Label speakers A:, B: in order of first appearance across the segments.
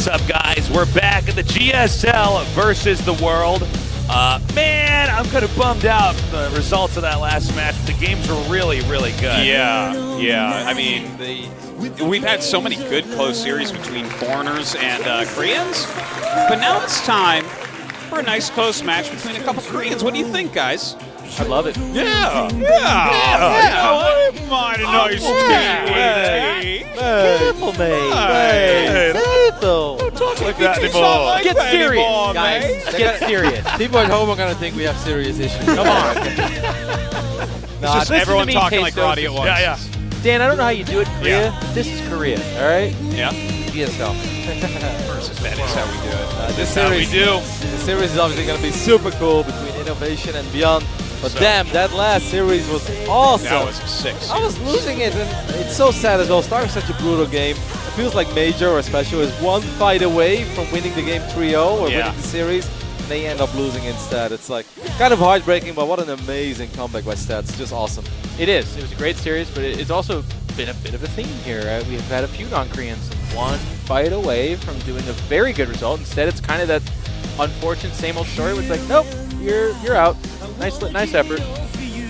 A: What's up, guys? We're back at the GSL versus the world. Man, I'm kind of bummed out the results of that last match. The games were really, really good.
B: Yeah. I mean, we've had so many good close series between foreigners and Koreans, but now it's time for a nice close match between a couple Koreans. What do you think, guys?
C: I love it.
B: Yeah. Mighty nice game.
C: Careful, mate. Careful.
B: Don't talk like that anymore.
C: Get serious, guys.
D: They
C: Get serious.
D: People at home are going to think we have serious issues.
C: Come on.
B: It's just
C: listen
B: everyone
C: to me,
B: talking like
C: Taste
B: Roddy at once.
A: Yeah.
C: Dan, I don't know how you do it in Korea.
B: Yeah.
C: This is Korea, all right?
B: Yeah.
D: GSL.
B: That is how we do it.
D: This
A: How we
D: series,
A: do.
D: the series is obviously going to be super cool between INnoVation and ByuN. But
B: So-
D: damn, that last series was awesome.
B: That was a 6.
D: I was losing it, and it's so sad as well. Starting such a brutal game. It feels like Major or Special is one fight away from winning the game 3-0 or winning the series, and they end up losing instead. It's like kind of heartbreaking, but what an amazing comeback by Stats. Just awesome.
C: It is. It was a great series, but it's also been a bit of a theme here. Right? We've had a few non-Koreans one fight away from doing a very good result. Instead, it's kind of that unfortunate same old story where it's like, nope, you're out. Nice effort.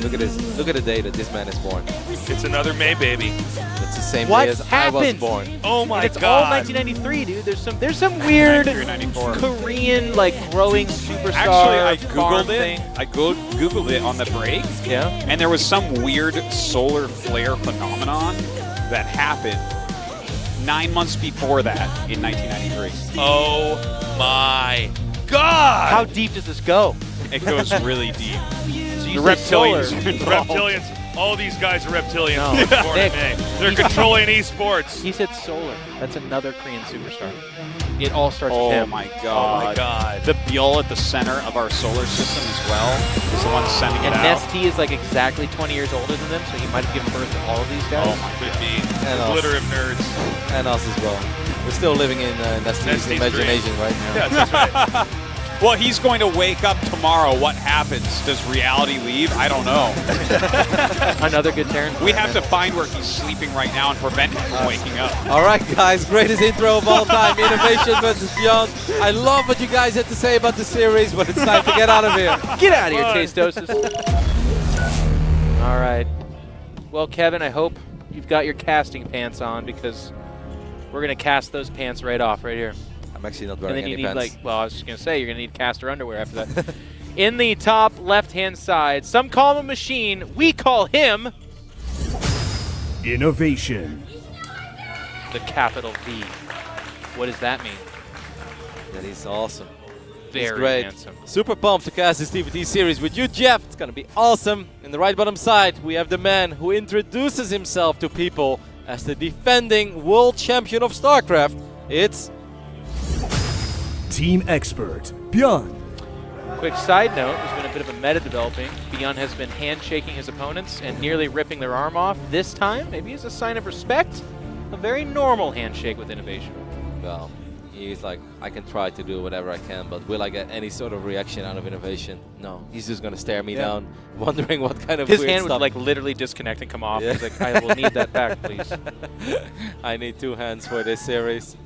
D: Look at this. Look at the day that this man is born.
A: It's another May baby.
D: It's the same
C: What
D: day as
C: happened?
D: I was born.
A: Oh my
C: And it's
A: God.
C: all 1993, dude. There's some weird
B: 94.
C: Korean like growing superstar.
B: Actually, I
C: farm
B: Googled it.
C: thing.
B: I Googled it on the break,
C: Yeah.
B: and there was some weird solar flare phenomenon that happened 9 months before that in 1993.
A: Oh my God.
C: How deep does this go?
B: It goes really deep.
C: So
B: The reptilians
C: solar.
B: are involved.
A: Reptilians. All these guys are reptilians.
C: No.
A: Born
C: Nick,
A: in May. They're controlling esports.
C: He said solar. That's another Korean superstar. It all starts with
B: Oh
C: him.
B: my
A: Oh
B: God.
A: my God.
B: The ByuN at the center of our solar system as well is the one sending
C: And
B: it out.
C: Nesty is like exactly 20 years older than them, so he might have given birth to all of these guys.
A: Oh my Could be.
D: And
A: The
D: us.
A: glitter of nerds.
D: And us as well. We're still living in Nesty's
A: Nesty's
D: imagination right now.
A: Yeah, that's right.
B: Well, he's going to wake up tomorrow. What happens? Does reality leave? I don't know.
C: Another good Terran.
B: We have to find where he's sleeping right now and prevent him from waking up.
D: All right, guys, greatest intro of all time, INnoVation versus ByuN. I love what you guys had to say about the series, but it's time to get out of here.
C: Get out of here, Tastosis. All right. Well, Kevin, I hope you've got your casting pants on because we're going to cast those pants right off right here.
D: I'm actually not
C: And
D: wearing
C: then you
D: any
C: need
D: pants.
C: like, well, I was just going to say, you're going to need caster underwear after that. In the top left-hand side, some call him a machine. We call him
E: INnoVation.
C: the capital V. What does that mean?
D: That is awesome.
C: Very
D: He's great.
C: handsome.
D: Super pumped to cast this DVD series with you, Jeff. It's going to be awesome. In the right bottom side, we have the man who introduces himself to people as the defending world champion of StarCraft. It's
E: Team expert, ByuN.
C: Quick side note, there's been a bit of a meta developing. ByuN has been handshaking his opponents and nearly ripping their arm off. This time, maybe as a sign of respect, a very normal handshake with INnoVation.
D: well, he's like, I can try to do whatever I can, but will I get any sort of reaction out of INnoVation? No, he's just going to stare me down, wondering what kind of
C: His
D: weird
C: hand
D: stuff.
C: would like literally disconnect and come off.
D: Yeah.
C: He's like, I will need that back, please.
D: I need 2 hands for this series.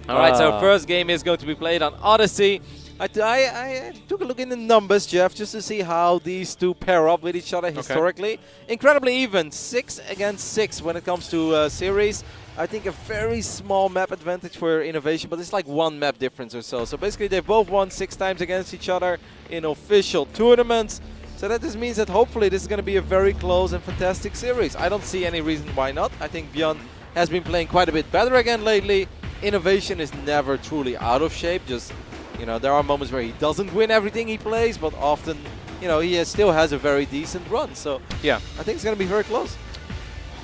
D: All right, so first game is going to be played on Odyssey. I took a look in the numbers, Jeff, just to see how these two pair up with each other historically. Incredibly even, 6 against 6 when it comes to series. I think a very small map advantage for INnoVation, but it's like 1 map difference or so. So basically they both won 6 times against each other in official tournaments. So that just means that hopefully this is going to be a very close and fantastic series. I don't see any reason why not. I think ByuN has been playing quite a bit better again lately. INnoVation is never truly out of shape. Just, you know, there are moments where he doesn't win everything he plays, but often, you know, he still has a very decent run. So
C: Yeah.
D: I think it's going to be very close.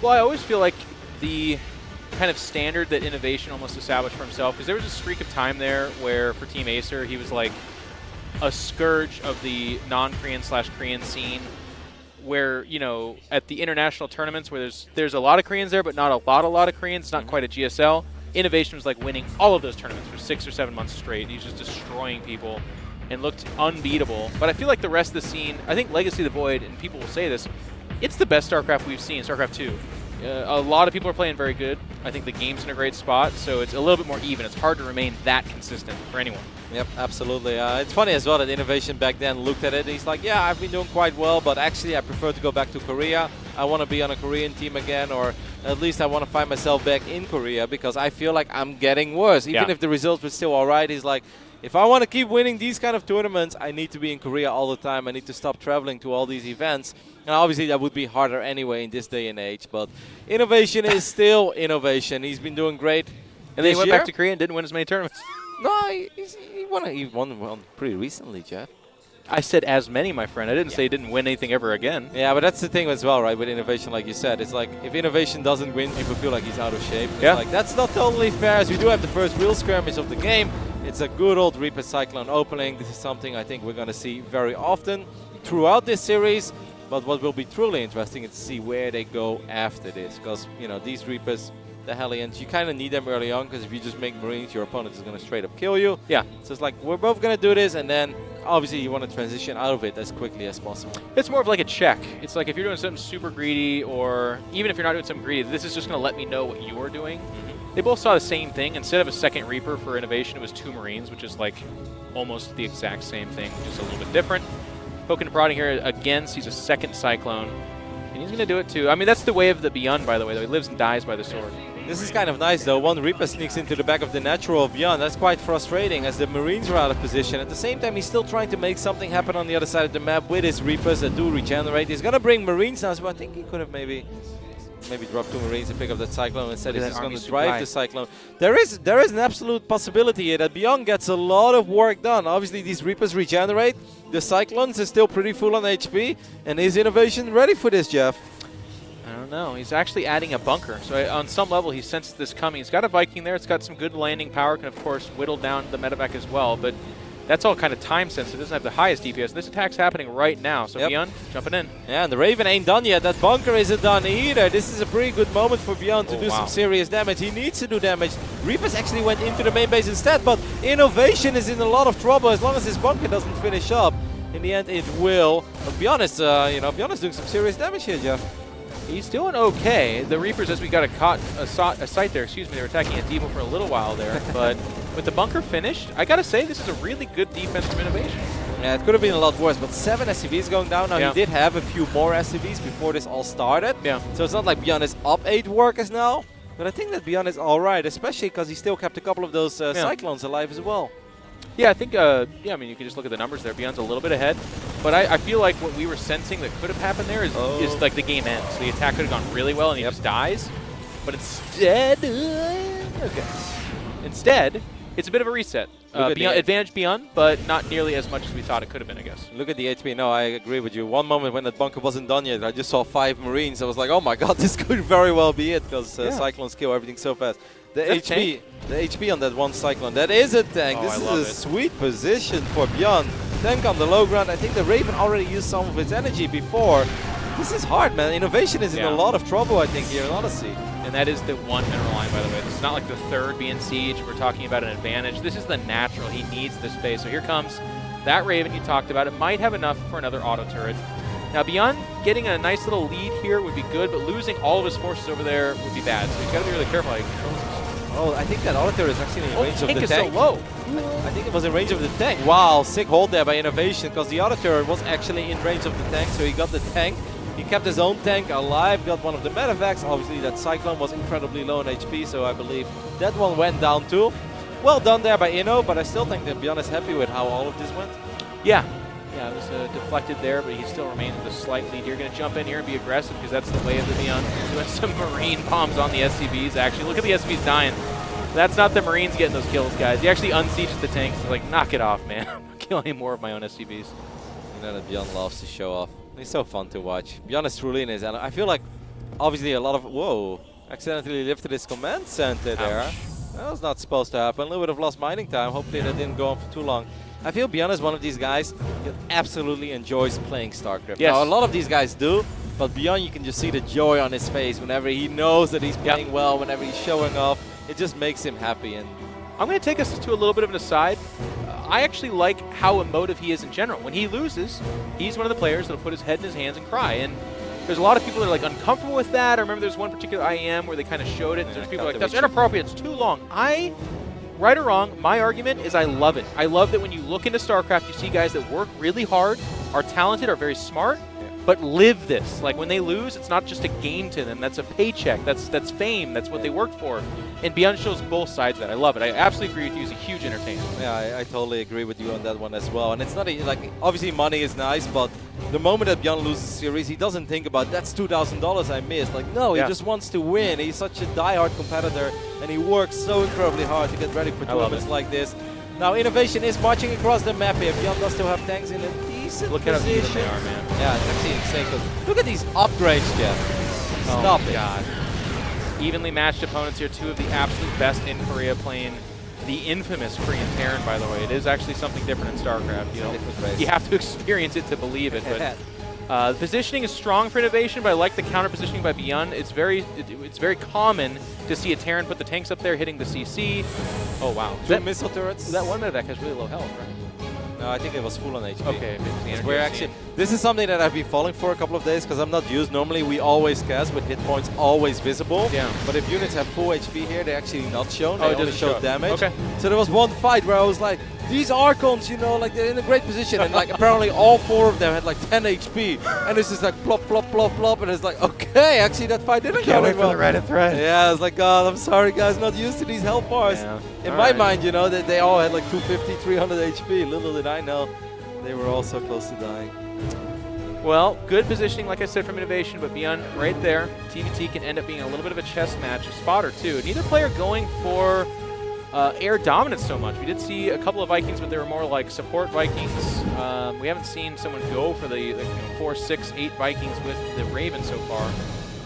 C: Well, I always feel like the kind of standard that INnoVation almost established for himself, because there was a streak of time there where for Team Acer, he was like a scourge of the non-Korean / Korean scene, where, you know, at the international tournaments where there's a lot of Koreans there, but not a lot of Koreans, not quite a GSL. INnoVation was like winning all of those tournaments for 6 or 7 months straight. He's just destroying people and looked unbeatable. But I feel like the rest of the scene, I think Legacy of the Void, and people will say this, it's the best StarCraft we've seen, StarCraft 2. A lot of people are playing very good. I think the game's in a great spot, so it's a little bit more even. It's hard to remain that consistent for anyone.
D: Yep, absolutely. It's funny as well that INnoVation back then looked at it. He's like, yeah, I've been doing quite well, but actually I prefer to go back to Korea. I want to be on a Korean team again, or at least I want to find myself back in Korea because I feel like I'm getting worse. Even if the results were still all right, he's like, if I want to keep winning these kind of tournaments, I need to be in Korea all the time. I need to stop traveling to all these events. And obviously that would be harder anyway in this day and age. But INnoVation is still INnoVation. He's been doing great.
C: And then he went back to Korea and didn't win as many tournaments.
D: No, he won one pretty recently, Jeff.
C: I said as many, my friend. I didn't say he didn't win anything ever again.
D: Yeah, but that's the thing as well, right, with INnoVation, like you said. It's like, if INnoVation doesn't win, people feel like he's out of shape. It's like, that's not totally fair, as we do have the first real skirmish of the game. It's a good old Reaper Cyclone opening. This is something I think we're going to see very often throughout this series. But what will be truly interesting is to see where they go after this. Because, you know, these Reapers, the Hellions, you kind of need them early on, because if you just make Marines, your opponent is going to straight up kill you. Yeah. So it's like, we're both going to do this, and then obviously you want to transition out of it as quickly as possible.
C: It's more of like a check. It's like if you're doing something super greedy, or even if you're not doing something greedy, this is just going to let me know what you're doing. They both saw the same thing. Instead of a second Reaper for INnoVation, it was 2 Marines, which is like almost the exact same thing, just a little bit different. Poking and prodding here again, sees a second Cyclone. And he's going to do it too. I mean, that's the way of the ByuN, by the way, though. He lives and dies by the sword.
D: This is kind of nice, though. One Reaper sneaks into the back of the natural of ByuN. That's quite frustrating, as the Marines are out of position. At the same time, he's still trying to make something happen on the other side of the map with his Reapers that do regenerate. He's going to bring Marines now, so I think he could have maybe drop 2 Marines and pick up that Cyclone. Instead, he's just going to drive the Cyclone. There is an absolute possibility here that ByuN gets a lot of work done. Obviously, these Reapers regenerate. The Cyclones is still pretty full on HP. And is INnoVation ready for this, Jeff?
C: I don't know. He's actually adding a bunker. So on some level, he sensed this coming. He's got a Viking there. It's got some good landing power. Can, of course, whittle down the medevac as well. But that's all kind of time sensitive. It doesn't have the highest DPS. This attack's happening right now. So ByuN jumping in.
D: Yeah, and the Raven ain't done yet. That bunker isn't done either. This is a pretty good moment for ByuN to do some serious damage. He needs to do damage. Reapers actually went into the main base instead, but INnoVation is in a lot of trouble as long as his bunker doesn't finish up. In the end, it will. But ByuN is, ByuN is doing some serious damage here, Jeff.
C: He's doing okay. The Reapers, as we got a sight there, excuse me, they were attacking a depot for a little while there. But with the bunker finished, I got to say, this is a really good defense from INnoVation.
D: Yeah, it could have been a lot worse, but 7 SCVs going down. Now, he did have a few more SCVs before this all started. Yeah. So it's not like ByuN is up 8 workers now. But I think that ByuN is all right, especially because he still kept a couple of those Cyclones alive as well.
C: Yeah, I think, I mean, you can just look at the numbers there. ByuN's a little bit ahead. But I feel like what we were sensing that could have happened there is like the game ends. The attack could have gone really well and he just dies. But instead, instead, it's a bit of a reset. Advantage ByuN, but not nearly as much as we thought it could have been, I guess.
D: Look at the HP. No, I agree with you. One moment when that bunker wasn't done yet, I just saw 5 Marines. I was like, oh my god, this could very well be it, because Cyclones kill everything so fast. The HP on that one Cyclone, that is a tank. This is a sweet position for ByuN. Tank on the low ground. I think the Raven already used some of its energy before. This is hard, man. INnoVation is in a lot of trouble, I think, here in Odyssey.
C: And that is the one mineral line, by the way. This is not like the third being siege. We're talking about an advantage. This is the natural. He needs the space. So here comes that Raven you talked about. It might have enough for another auto turret. Now, ByuN getting a nice little lead here would be good, but losing all of his forces over there would be bad. So he's got to be really careful how he controls this.
D: Oh, I think that auto turret is actually in range of the tank.
C: Is so low.
D: I think it was in range of the tank. Wow, sick hold there by INnoVation, because the auto turret was actually in range of the tank, so he got the tank. He kept his own tank alive, got one of the medevacs. Obviously, that Cyclone was incredibly low on HP, so I believe that one went down too. Well done there by Inno, but I still think that ByuN is happy with how all of this went.
C: Yeah. Yeah, it was deflected there, but he still remains with a slight lead. You're going to jump in here and be aggressive, because that's the way of the ByuN. Doing some Marine bombs on the SCVs, actually. Look at the SCVs dying. That's not the Marines getting those kills, guys. He actually unsieges the tanks. He's like, knock it off, man. I'm killing more of my own SCVs.
D: You know that ByuN loves to show off. He's so fun to watch. ByuN is truly in his element. I feel like, obviously, a lot of... Whoa. Accidentally lifted his command center there.
C: Ouch.
D: That was not supposed to happen. A little bit of lost mining time. Hopefully that didn't go on for too long. I feel ByuN is one of these guys that absolutely enjoys playing StarCraft.
C: Yes.
D: Now, a lot of these guys do, but ByuN, you can just see the joy on his face whenever he knows that he's playing well, whenever he's showing off. It just makes him happy. And
C: I'm going to take us to a little bit of an aside. I actually like how emotive he is in general. When he loses, he's one of the players that'll put his head in his hands and cry. And there's a lot of people that are like uncomfortable with that. I remember there's one particular IEM where they kind of showed it.
D: Yeah,
C: There's people like, that's inappropriate, it's too long. Right or wrong, my argument is I love it. I love that when you look into StarCraft, you see guys that work really hard, are talented, are very smart, but live this. Like when they lose, it's not just a game to them. That's a paycheck. That's fame. That's what they worked for. And ByuN shows both sides of that. I love it. I absolutely agree with you. He's a huge entertainer.
D: Yeah, I totally agree with you on that one as well. And it's not like, obviously money is nice, but the moment that ByuN loses a series, he doesn't think about that's $2,000 I missed. Like, no, he just wants to win. He's such a die-hard competitor, and he works so incredibly hard to get ready for tournaments like this. Now, INnoVation is marching across the map here. ByuN does still have tanks in a decent
C: Look at how
D: position.
C: even they are, man.
D: Yeah, it's actually insane. 'Cause look at these upgrades, Jeff. Stop it.
C: God. Evenly matched opponents here. Two of the absolute best in Korea playing the infamous Korean Terran, by the way. It is actually something different in StarCraft. You have to experience it to believe it. But the positioning is strong for INnoVation, but I like the counter positioning by ByuN. It's very common to see a Terran put the tanks up there hitting the CC. Oh, wow.
D: Two missile turrets.
C: That one medevac has really low health, right?
D: No, I think it was full on HP.
C: Okay,
D: We're actually, this is something that I've been following for a couple of days because I'm not used. Normally we always cast with hit points always visible.
C: Yeah.
D: But if units have full HP here, they're actually not shown.
C: Oh,
D: They
C: it
D: only
C: doesn't
D: show
C: show.
D: damage.
C: Okay.
D: So there was one fight where I was like, these Archons, you know, like they're in a great position, and like apparently all 4 of them had like 10 HP, and it's just like plop, plop, plop, plop, and it's like, okay, actually that fight didn't go well.
C: Reddit thread.
D: Yeah, I was like, God, I'm sorry guys, not used to these health bars.
C: Yeah.
D: In
C: All
D: my
C: right.
D: mind, you know, that they all had like 250, 300 HP. Little did I know, they were all so close to dying.
C: Well, good positioning, like I said, from INnoVation, but ByuN right there. TVT can end up being a little bit of a chess match, a spot or two. Neither player going for air dominance so much. We did see a couple of Vikings, but they were more like support Vikings. We haven't seen someone go for the 4, 6, 8 Vikings with the Raven so far,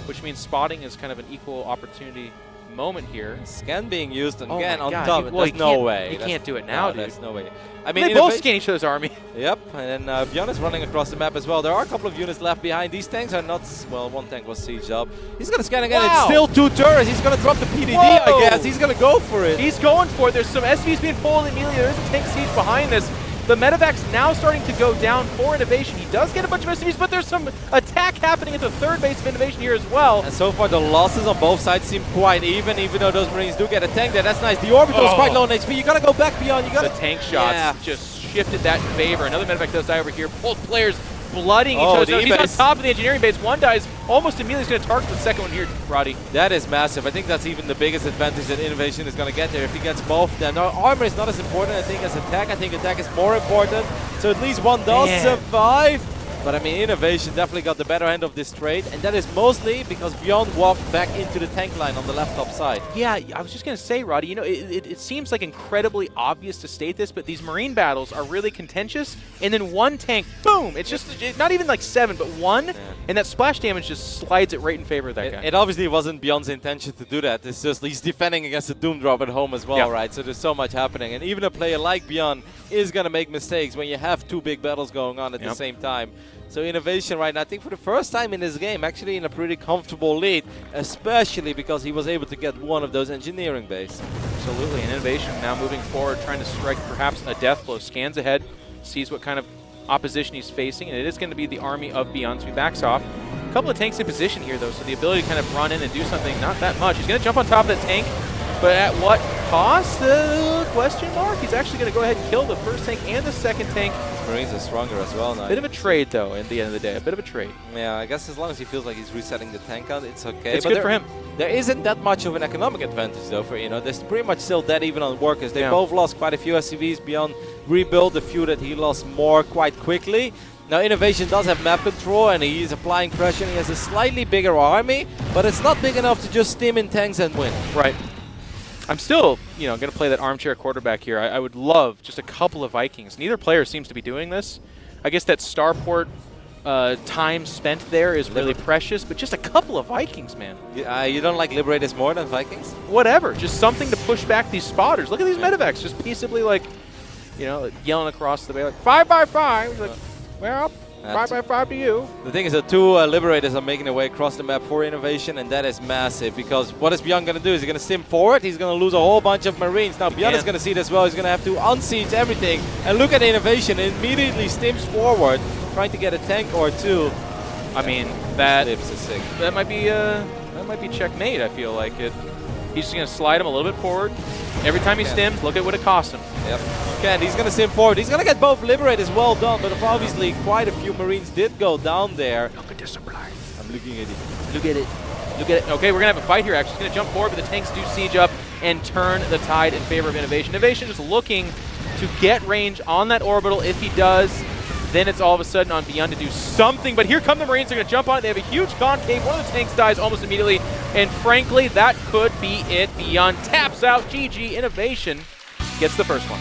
C: which means spotting is kind of an equal opportunity moment here.
D: Scan being used
C: Oh
D: again
C: my
D: on
C: God.
D: top.
C: Well,
D: There's no way.
C: He
D: That's-
C: can't do it now,
D: no,
C: dude.
D: There's no way. I mean,
C: They both scan each other's army.
D: Yep, and then ByuN is running across the map as well. There are a couple of units left behind. These tanks are not, well, one tank was sieged up. He's going to scan again.
C: Wow.
D: It's still 2 turrets. He's going to drop the PDD,
C: Whoa.
D: I guess. He's going to go for it.
C: He's going for it. There's some SVs being pulled immediately. There's a tank siege behind this. The medevac's now starting to go down for INnoVation. He does get a bunch of SVs, but there's some attack happening at the third base of INnoVation here as well.
D: And so far, the losses on both sides seem quite even though those Marines do get a tank there. That's nice. The Orbital is quite low on HP. You got to go back ByuN. You got
C: The tank shots just shifted that in favor. Another medevac does die over here. Both players blooding each other's nose. He's on top of the engineering base. One dies almost immediately. He's going to target the second one here, Roddy.
D: That is massive. I think that's even the biggest advantage that INnoVation is going to get there if he gets both of them. Now, armor is not as important, I think, as attack. I think attack is more important. So at least one does survive. But I mean, INnoVation definitely got the better end of this trade, and that is mostly because ByuN walked back into the tank line on the left top side.
C: Yeah, I was just going to say, Roddy, you know, it seems like incredibly obvious to state this, but these Marine battles are really contentious, and then one tank, boom! It's just not even like 7, but 1, and that splash damage just slides it right in favor of that guy.
D: It obviously wasn't ByuN's intention to do that. It's just he's defending against a Doom Drop at home as well, right? So there's so much happening, and even a player like ByuN is going to make mistakes when you have 2 big battles going on at the same time. So INnoVation right now, I think for the first time in this game, actually in a pretty comfortable lead, especially because he was able to get one of those engineering bays.
C: Absolutely, and INnoVation now moving forward, trying to strike perhaps a death blow. Scans ahead, sees what kind of opposition he's facing, and it is going to be the army of ByuN, so he backs off. A couple of tanks in position here, though, so the ability to kind of run in and do something, not that much. He's going to jump on top of that tank, but at what cost? Question mark. He's actually going to go ahead and kill the first tank and the second tank.
D: Marines are stronger as well now.
C: Bit of a trade, though, at the end of the day. A bit of a trade.
D: Yeah, I guess as long as he feels like he's resetting the tank count, it's okay.
C: It's good for him.
D: There isn't that much of an economic advantage, though, for There's pretty much still dead even on workers. They both lost quite a few SCVs. ByuN rebuilt the few that he lost more quite quickly. Now, INnoVation does have map control, and he is applying pressure. He has a slightly bigger army, but it's not big enough to just steam in tanks and win.
C: Right. I'm still, going to play that armchair quarterback here. I would love just a couple of Vikings. Neither player seems to be doing this. I guess that starport time spent there is really precious, but just a couple of Vikings, man.
D: You don't like Liberators more than Vikings?
C: Whatever. Just something to push back these spotters. Look at these medevacs just peaceably, yelling across the bay, like, 5 by 5. He's like, well, 5 by 5 to you.
D: The thing is that 2 Liberators are making their way across the map for INnoVation, and that is massive, because what is ByuN going to do? Is he going to stim forward? He's going to lose a whole bunch of Marines. Now, ByuN is going to see it as well. He's going to have to unsiege everything. And look at INnoVation. It immediately stims forward, trying to get a tank or 2.
C: I mean, that
D: Lips is sick.
C: that might be checkmate. I feel like it. He's just gonna slide him a little bit forward. Every time he stims, look at what it costs him.
D: Yep. Okay, and he's going to sim forward. He's going to get both liberators. Well done, but obviously quite a few Marines did go down there.
C: Look at this supply.
D: I'm looking at it.
C: Look at it. Look at it. Okay, we're gonna have a fight here. Actually, he's gonna jump forward, but the tanks do siege up and turn the tide in favor of INnoVation. INnoVation is looking to get range on that orbital. If he does, then it's all of a sudden on ByuN to do something. But here come the Marines. They're going to jump on it. They have a huge concave. One of the tanks dies almost immediately. And frankly, that could be it. ByuN taps out. GG. INnoVation gets the first one.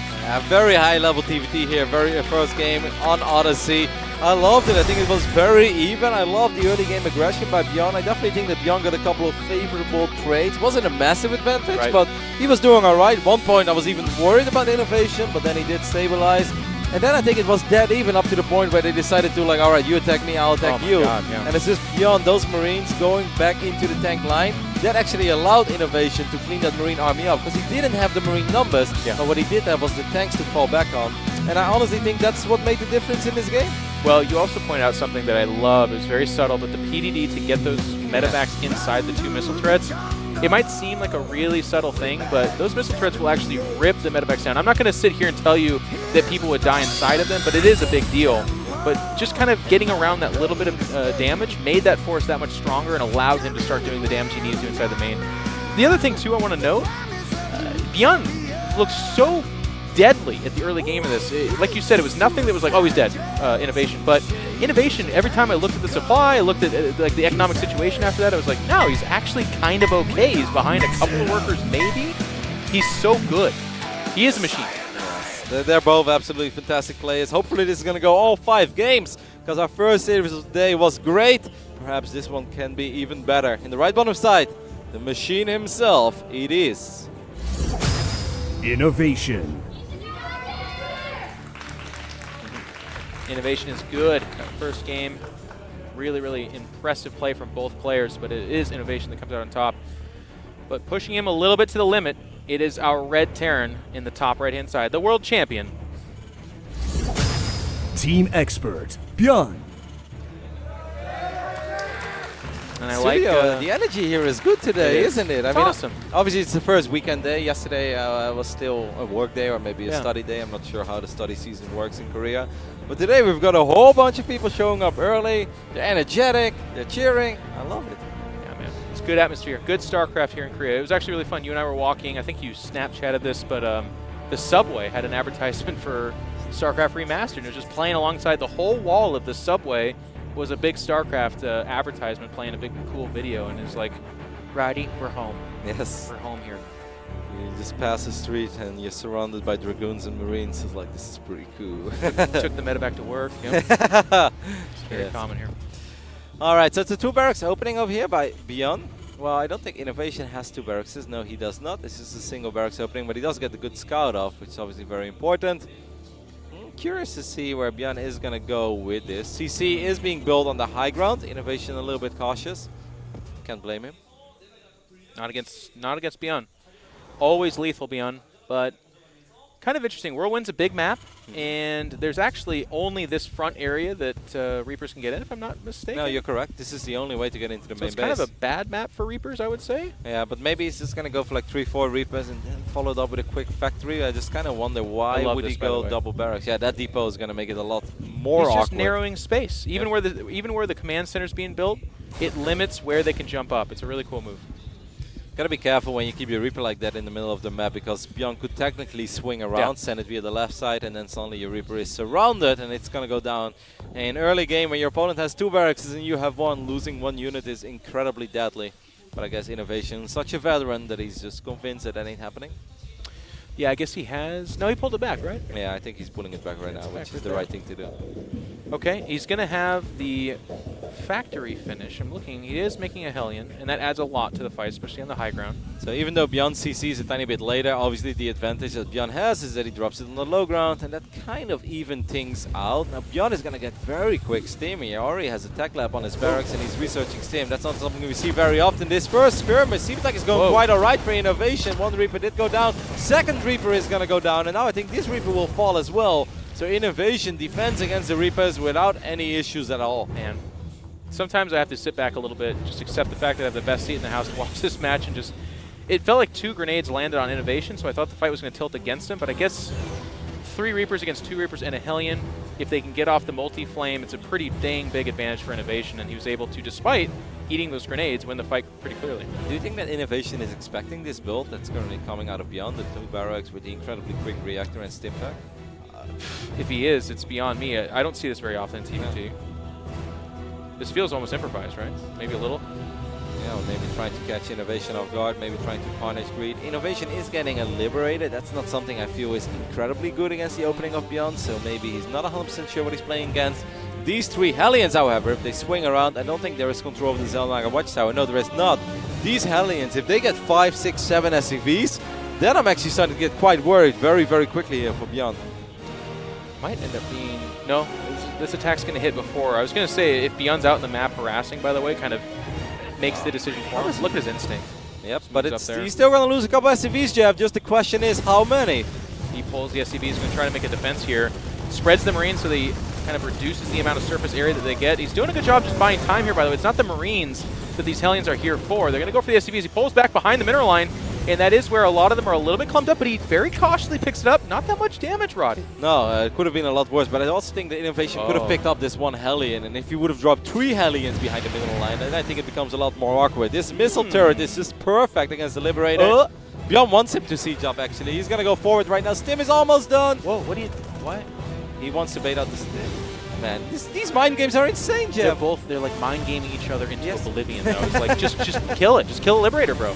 D: Very high level TVT here. Very first game on Odyssey. I loved it. I think it was very even. I love the early game aggression by ByuN. I definitely think that ByuN got a couple of favorable trades. Wasn't a massive advantage, but he was doing all right. One point I was even worried about INnoVation, but then he did stabilize. And then I think it was dead even up to the point where they decided to, like, all right, you attack me, I'll attack you.
C: God, yeah.
D: And it's just ByuN, those Marines going back into the tank line. That actually allowed INnoVation to clean that Marine army up, because he didn't have the Marine numbers, but what he did have was the tanks to fall back on. And I honestly think that's what made the difference in this game.
C: Well, you also point out something that I love. It's very subtle, but the PDD to get those medevacs inside the 2 missile turrets, it might seem like a really subtle thing, but those missile turrets will actually rip the medevacs down. I'm not going to sit here and tell you that people would die inside of them, but it is a big deal. But just kind of getting around that little bit of damage made that force that much stronger and allowed him to start doing the damage he needs to inside the main. The other thing, too, I want to note, ByuN looks so deadly at the early game of this. Like you said, it was nothing that was like, oh, he's dead, INnoVation. But INnoVation, every time I looked at the supply, I looked at like the economic situation after that, I was like, no, he's actually kind of okay. He's behind a couple of workers, maybe. He's so good. He is a machine.
D: They're both absolutely fantastic players. Hopefully this is going to go all 5 games, because our first series of the day was great. Perhaps this one can be even better. In the right bottom side, the machine himself, it is
E: INnoVation.
C: INnoVation is good. That first game, really, really impressive play from both players, but it is INnoVation that comes out on top. But pushing him a little bit to the limit, it is our Red Terran in the top right-hand side, the world champion.
E: Team expert, ByuN.
C: And I
D: Studio,
C: like
D: the energy here is good today, isn't it? I mean,
C: awesome.
D: Obviously, it's the first weekend day. Yesterday was still a work day or maybe a study day. I'm not sure how the study season works in Korea. But today we've got a whole bunch of people showing up early. They're energetic. They're cheering. I love it.
C: Yeah, man. It's good atmosphere. Good StarCraft here in Korea. It was actually really fun. You and I were walking. I think you Snapchatted this, but the subway had an advertisement for StarCraft Remastered. It was just playing alongside the whole wall of the subway. Was a big StarCraft advertisement playing a big cool video, and it's like, Roddy, we're home.
D: Yes.
C: We're home here.
D: You just pass the street and you're surrounded by Dragoons and Marines. It's like, this is pretty cool.
C: Took the medevac to work. Yep. It's very common here.
D: All right, so it's a 2 barracks opening over here by ByuN. Well, I don't think INnoVation has 2 barracks. No, he does not. This is a single barracks opening, but he does get the good scout off, which is obviously very important. Curious to see where ByuN is going to go with this. CC is being built on the high ground. INnoVation a little bit cautious. Can't blame him.
C: Not against ByuN. Always lethal ByuN, but kind of interesting. Whirlwind's a big map, and there's actually only this front area that Reapers can get in, if I'm not mistaken.
D: No, you're correct. This is the only way to get into the main
C: base.
D: base.
C: It's kind of a bad map for Reapers, I would say.
D: Yeah, but maybe he's just going to go for like 3-4 Reapers and then followed up with a quick factory. I just kind of wonder why would he go double barracks. Yeah, that depot is going to make it a lot more awkward.
C: He's just narrowing space. Even where the command center is being built, it limits where they can jump up. It's a really cool move.
D: Gotta be careful when you keep your Reaper like that in the middle of the map, because ByuN could technically swing around, send it via the left side, and then suddenly your Reaper is surrounded and it's gonna go down. In early game, when your opponent has 2 barracks and you have 1, losing 1 unit is incredibly deadly. But I guess INnoVation, such a veteran that he's just convinced that ain't happening.
C: Yeah, I guess he has. No, he pulled it back, right?
D: Yeah, I think he's pulling it back right now, which is the right thing to do.
C: Okay, he's going to have the factory finish. I'm looking. He is making a Hellion, and that adds a lot to the fight, especially on the high ground.
D: So even though ByuN CCs a tiny bit later, obviously the advantage that ByuN has is that he drops it on the low ground, and that kind of even things out. Now ByuN is going to get very quick steam. He already has a tech lab on his barracks, and he's researching steam. That's not something we see very often. This first skirmish seems like it's going quite alright for INnoVation. 1 Reaper did go down. 2nd Reaper is going to go down, and now I think this Reaper will fall as well. So INnoVation defends against the Reapers without any issues at all.
C: Man, sometimes I have to sit back a little bit, just accept the fact that I have the best seat in the house to watch this match, and just, it felt like 2 grenades landed on INnoVation, so I thought the fight was going to tilt against him, but I guess 3 Reapers against 2 Reapers and a Hellion, if they can get off the multi-flame, it's a pretty dang big advantage for INnoVation, and he was able to, despite eating those grenades, win the fight pretty clearly.
D: Do you think that INnoVation is expecting this build that's currently coming out of ByuN, the 2 barracks with the incredibly quick reactor and stim pack?
C: If he is, it's beyond me. I don't see this very often in TVT.
D: Yeah.
C: This feels almost improvised, right? Maybe a little.
D: Yeah, or maybe trying to catch INnoVation off guard, maybe trying to punish Greed. INnoVation is getting a Liberated. That's not something I feel is incredibly good against the opening of ByuN, so maybe he's not 100% sure what he's playing against. These 3 Hellions, however, if they swing around, I don't think there is control of the Zelnaga Watchtower. No, there is not. These Hellions, if they get 5, 6, 7 SCVs, then I'm actually starting to get quite worried very, very quickly here for ByuN.
C: Might end up being... No, this attack's going to hit before. I was going to say, if ByuN's out in the map harassing, by the way, kind of makes the decision for him. Look at his instinct.
D: Yep, but he's still going to lose a couple SCVs, Jeff. Just the question is, how many?
C: He pulls the SCV. He's going to try to make a defense here. Spreads the Marines so they kind of reduces the amount of surface area that they get. He's doing a good job just buying time here, by the way. It's not the Marines that these Hellions are here for. They're going to go for the SCVs. He pulls back behind the mineral line, and that is where a lot of them are a little bit clumped up, but he very cautiously picks it up. Not that much damage, Roddy.
D: No, it could have been a lot worse, but I also think that INnoVation could have picked up this 1 Hellion, and if he would have dropped 3 Hellions behind the mineral line, then I think it becomes a lot more awkward. This missile turret is just perfect against the Liberator. ByuN wants him to siege up, actually. He's going to go forward right now. Stim is almost done.
C: Whoa, what?
D: He wants to bait out the Stim. Man, these mind games are insane, Jeff.
C: They're like mind gaming each other into oblivion, though. It's like, just kill it. Just kill the Liberator, bro.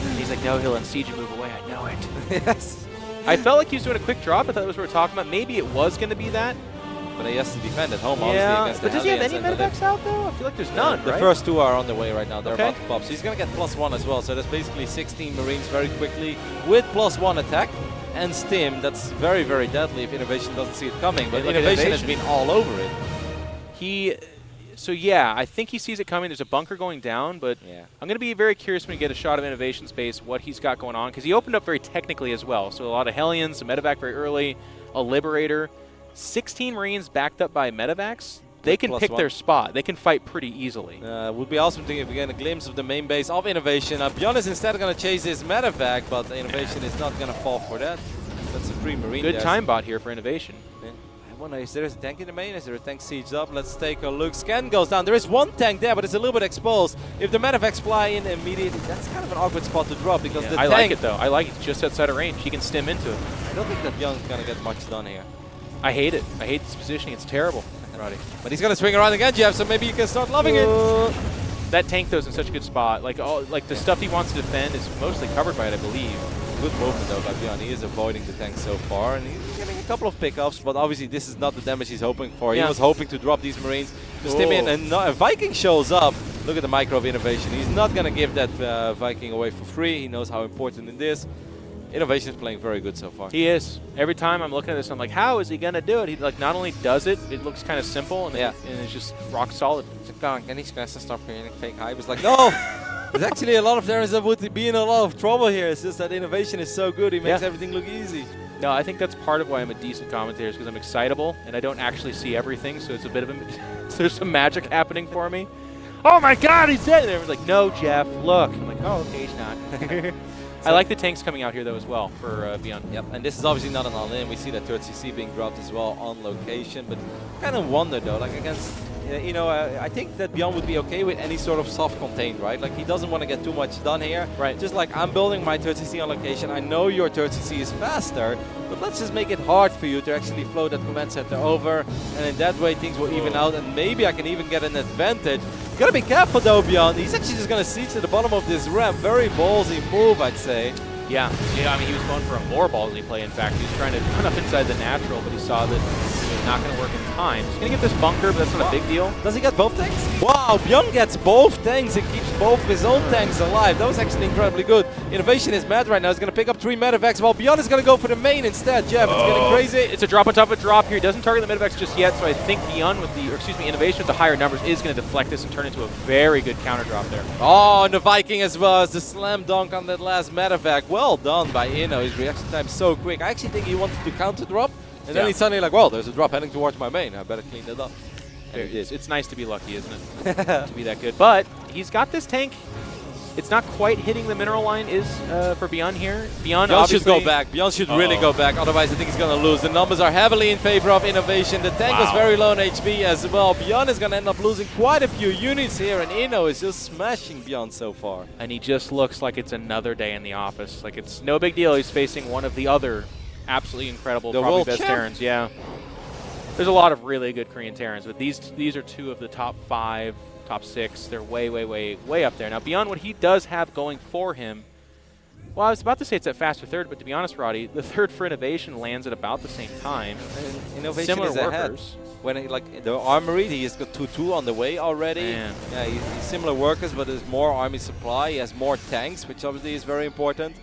C: And he's like, no, he'll unsiege and move away. I know it.
D: Yes.
C: I felt like he was doing a quick drop. I thought that was what we were talking about. Maybe it was going to be that.
D: But he has to defend at home, obviously, against
C: but does he have any medevacs out, though? I feel like there's none,
D: The
C: right?
D: first 2 are on the way right now. They're
C: Okay.
D: about to pop. So he's going to get +1 as well. So that's basically 16 Marines very quickly with +1 attack. And Stim, that's very, very deadly if INnoVation doesn't see it coming. But INnoVation has been all over it.
C: So yeah, I think he sees it coming. There's a bunker going down, but I'm going to be very curious when we get a shot of INnoVation's base, what he's got going on, because he opened up very technically as well. So a lot of Hellions, a medevac very early, a Liberator, 16 Marines backed up by medevacs. They can pick their spot. They can fight pretty easily.
D: Would be awesome if we get a glimpse of the main base of INnoVation. ByuN is instead going to chase this medevac, but INnoVation is not going to fall for that. That's a free Marine.
C: Good time bot here for INnoVation.
D: Yeah. I wonder, is there a tank in the main? Is there a tank sieged up? Let's take a look. Scan goes down. There is 1 tank there, but it's a little bit exposed. If the medevacs fly in immediately, that's kind of an awkward spot to drop because the tank...
C: I like it, though. I like it. It's just outside of range. He can stim into it.
D: I don't think that ByuN's going to get much done here.
C: I hate it. I hate this positioning. It's terrible, Roddy.
D: But he's going to swing around again, Jeff, so maybe you can start loving it.
C: That tank, though, is in such a good spot. Like the stuff he wants to defend is mostly covered by it, I believe.
D: Good movement, though, by ByuN. He is avoiding the tank so far, and he's getting a couple of pickups, but obviously this is not the damage he's hoping for. He was hoping to drop these Marines to stim in, and a Viking shows up. Look at the micro of INnoVation. He's not going to give that Viking away for free. He knows how important it is. INnoVation is playing very good so far.
C: He is. Every time I'm looking at this, I'm like, how is he going to do it? He like not only does it, it looks kind of simple, and, and it's just rock solid.
D: And he's going to stop creating fake hype. It's like, no! There's actually a lot of areas that would be in a lot of trouble here. It's just that INnoVation is so good, he makes everything look easy.
C: No, I think that's part of why I'm a decent commentator, is because I'm excitable, and I don't actually see everything, so it's a bit of a... there's some magic happening for me. Oh my god, he's dead! And everyone's like, no, Jeff, look. I'm like, oh, okay, he's not. I like the tanks coming out here, though, as well, for ByuN.
D: Yep, and this is obviously not an all-in. We see that 3rd CC being dropped as well on location, but kind of wonder, though, like against... you know, I think that ByuN would be okay with any sort of soft contain, right? Like, he doesn't want to get too much done here.
C: Right.
D: Just like, I'm building my 3rd CC on location. I know your 3rd CC is faster, but let's just make it hard for you to actually flow that command center over, and in that way, things will even out, and maybe I can even get an advantage. Gotta be careful, though, ByuN. He's actually just gonna siege to the bottom of this ramp. Very ballsy move, I'd say.
C: Yeah, I mean, he was going for a more ballsy play, in fact. He was trying to run up inside the natural, but he saw that it was not going to work in time. He's going to get this bunker, but that's not a big deal.
D: Does he get both tanks? Wow, ByuN gets both tanks and keeps both his own tanks alive. That was actually incredibly good. INnoVation is mad right now. He's going to pick up 3 medevacs, while ByuN is going to go for the main instead. Jeff, it's getting crazy.
C: It's a drop on top of a drop here. He doesn't target the medevacs just yet, so I think ByuN with the, or excuse me, INnoVation with the higher numbers is going to deflect this and turn into a very good counter drop there.
D: Oh, and the Viking as well as the slam dunk on that last medevac. Well done by Inno. His reaction time so quick. I actually think he wanted to counter drop, and then he's suddenly like, well, there's a drop heading towards my main. I better clean that up.
C: It's nice to be lucky, isn't it? To be that good. But he's got this tank. It's not quite hitting the mineral line for ByuN here. ByuN
D: should go back. ByuN should really go back. Otherwise, I think he's going to lose. The numbers are heavily in favor of INnoVation. The tank was very low on HP as well. ByuN is going to end up losing quite a few units here, and Inno is just smashing ByuN so far.
C: And he just looks like it's another day in the office. Like, it's no big deal. He's facing one of the other absolutely incredible, probably best Terrans. Yeah. There's a lot of really good Korean Terrans, but these are two of the top 5, top 6. They're way, way, way, way up there. Now, ByuN, what he does have going for him, well, I was about to say it's at faster third, but to be honest, Roddy, the third for INnoVation lands at about the same time.
D: INnoVation
C: Similar
D: is
C: workers.
D: ahead. When like the armory, he's got 2-2 on the way already.
C: Man.
D: Yeah, he's similar workers, but there's more army supply. He has more tanks, which obviously is very important.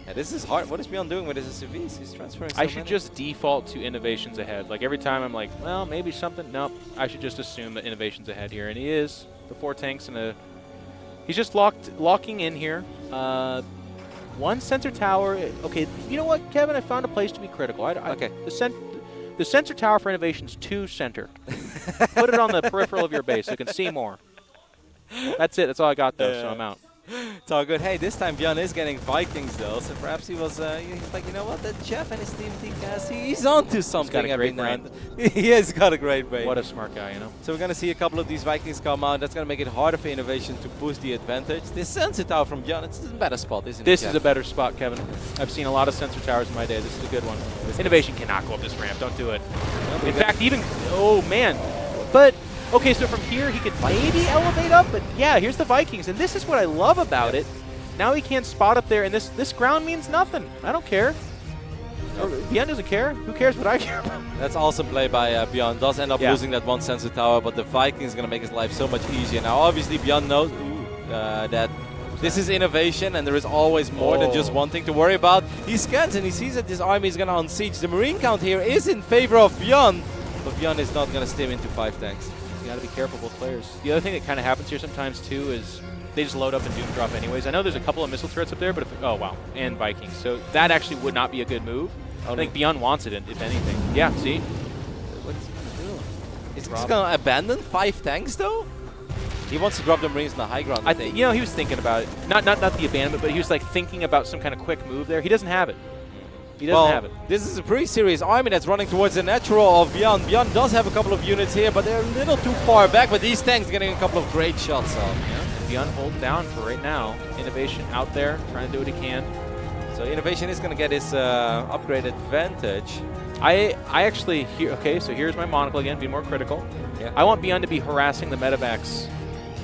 D: Yeah, this is hard. What is ByuN doing with his SUVs? He's transferring so
C: I should
D: many.
C: just default to INnoVation's ahead. Like, every time I'm like, well, maybe something. Nope. I should just assume that INnoVation's ahead here. And he is. The 4 tanks and a... He's just locking in here. 1 sensor tower. Okay, you know what, Kevin? I found a place to be critical.
D: Okay.
C: The sensor tower for INnoVation's 2 center. Put it on the peripheral of your base so you can see more. That's it. That's all I got, though, so I'm out.
D: It's all good. Hey, this time ByuN is getting Vikings though, so perhaps he was he's like, you know what, that Jeff and his team he's onto something every now and then. He has got a great brain.
C: What a smart guy, you know.
D: So we're going to see a couple of these Vikings come out. That's going to make it harder for INnoVation to push the advantage. This sensor tower from ByuN, it's a better spot, isn't it?
C: This is a better spot, Kevin. I've seen a lot of sensor towers in my day. This is a good one. INnoVation cannot go up this ramp. Don't do it. In fact, even... Oh, man. But... Okay, so from here, he could maybe elevate up, but yeah, here's the Vikings, and this is what I love about it. Now he can't spot up there, and this ground means nothing. I don't care. ByuN doesn't care. Who cares what I care about?
D: That's awesome play by ByuN. Does end up losing that 1 sensor tower, but the Vikings is going to make his life so much easier. Now, obviously, ByuN knows that this is INnoVation, and there is always more than just one thing to worry about. He scans, and he sees that this army is going to unsiege. The Marine count here is in favor of ByuN, but ByuN is not going to stim into 5 tanks.
C: You got to be careful, both players. The other thing that kind of happens here sometimes, too, is they just load up and doom drop anyways. I know there's a couple of missile turrets up there, but oh, wow. And Vikings. So that actually would not be a good move. I think ByuN wants it, if anything. Yeah, see?
D: What is he going to do? Is he going to abandon 5 tanks, though? He wants to drop the Marines in the high ground, I think.
C: You know, he was thinking about it. Not the abandonment, but he was like thinking about some kind of quick move there. He doesn't have it. He doesn't have it.
D: This is a pretty serious army that's running towards the natural of ByuN. ByuN does have a couple of units here, but they're a little too far back. But these tanks getting a couple of great shots off.
C: Yeah. ByuN holding down for right now. INnoVation out there trying to do what he can.
D: So INnoVation is going to get his upgrade advantage.
C: I actually okay. So here's my monocle again. Be more critical.
D: Yeah.
C: I want ByuN to be harassing the medevacs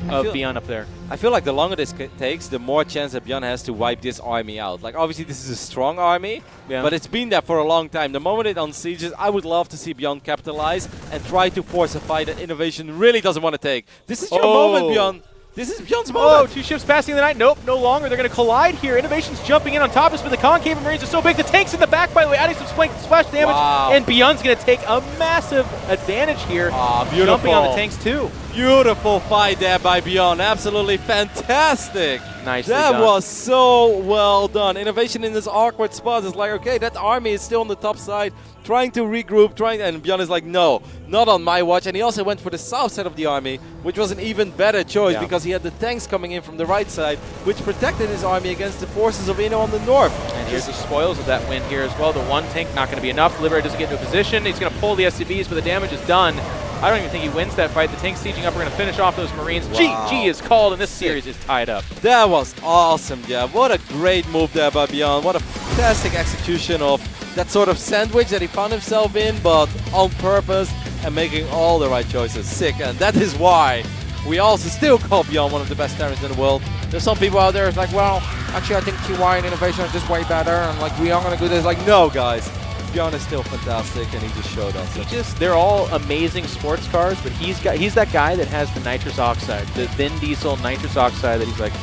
C: of ByuN up there.
D: I feel like the longer this takes, the more chance that ByuN has to wipe this army out. Like, obviously, this is a strong army, but it's been there for a long time. The moment it unsieges, I would love to see ByuN capitalize and try to force a fight that INnoVation really doesn't want to take. This is your moment, ByuN. This is ByuN's moment.
C: 2 ships passing the night. Nope, no longer. They're going to collide here. INnoVation's jumping in on top of us, but the concave Marines are so big. The tank's in the back, by the way, adding some splash damage. And ByuN's going to take a massive advantage here.
D: Beautiful.
C: Jumping on the tanks, too.
D: Beautiful fight there by ByuN. Absolutely fantastic.
C: Nicely
D: that
C: done.
D: was so well done. INnoVation in this awkward spot is like, okay, that army is still on the top side, trying to regroup, and ByuN is like, no, not on my watch. And he also went for the south side of the army, which was an even better choice because he had the tanks coming in from the right side, which protected his army against the forces of Inno on the north.
C: And here's the spoils of that win here as well. The 1 tank not going to be enough. Liberator doesn't get into a position. He's going to pull the SCVs, but the damage is done. I don't even think he wins that fight. The tank's sieging up. We're going to finish off those Marines. GG is called, and this series is tied up.
D: That was awesome, yeah. What a great move there by ByuN. What a fantastic execution of that sort of sandwich that he found himself in, but on purpose and making all the right choices. Sick, and that is why we also still call ByuN one of the best Terrans in the world. There's some people out there who's like, well, actually I think TY and INnoVation are just way better, and like we are going to do this. Like, no, guys. ByuN is still fantastic, and he just showed us.
C: They're all amazing sports cars, but he's that guy that has the nitrous oxide, the Vin Diesel nitrous oxide that he's like,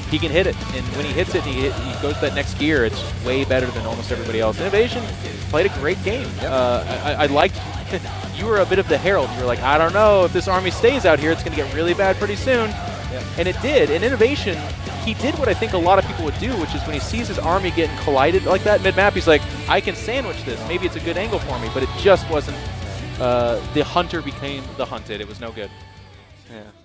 C: he can hit it, and when he hits it, he goes to that next gear. It's way better than almost everybody else. INnoVation played a great game. Yep. I liked. You were a bit of the herald. You were like, I don't know if this army stays out here, it's going to get really bad pretty soon. Yep. And it did. And INnoVation, he did what I think a lot of people would do, which is when he sees his army getting collided like that mid-map, he's like, I can sandwich this. Maybe it's a good angle for me, but it just wasn't the hunter became the hunted. It was no good.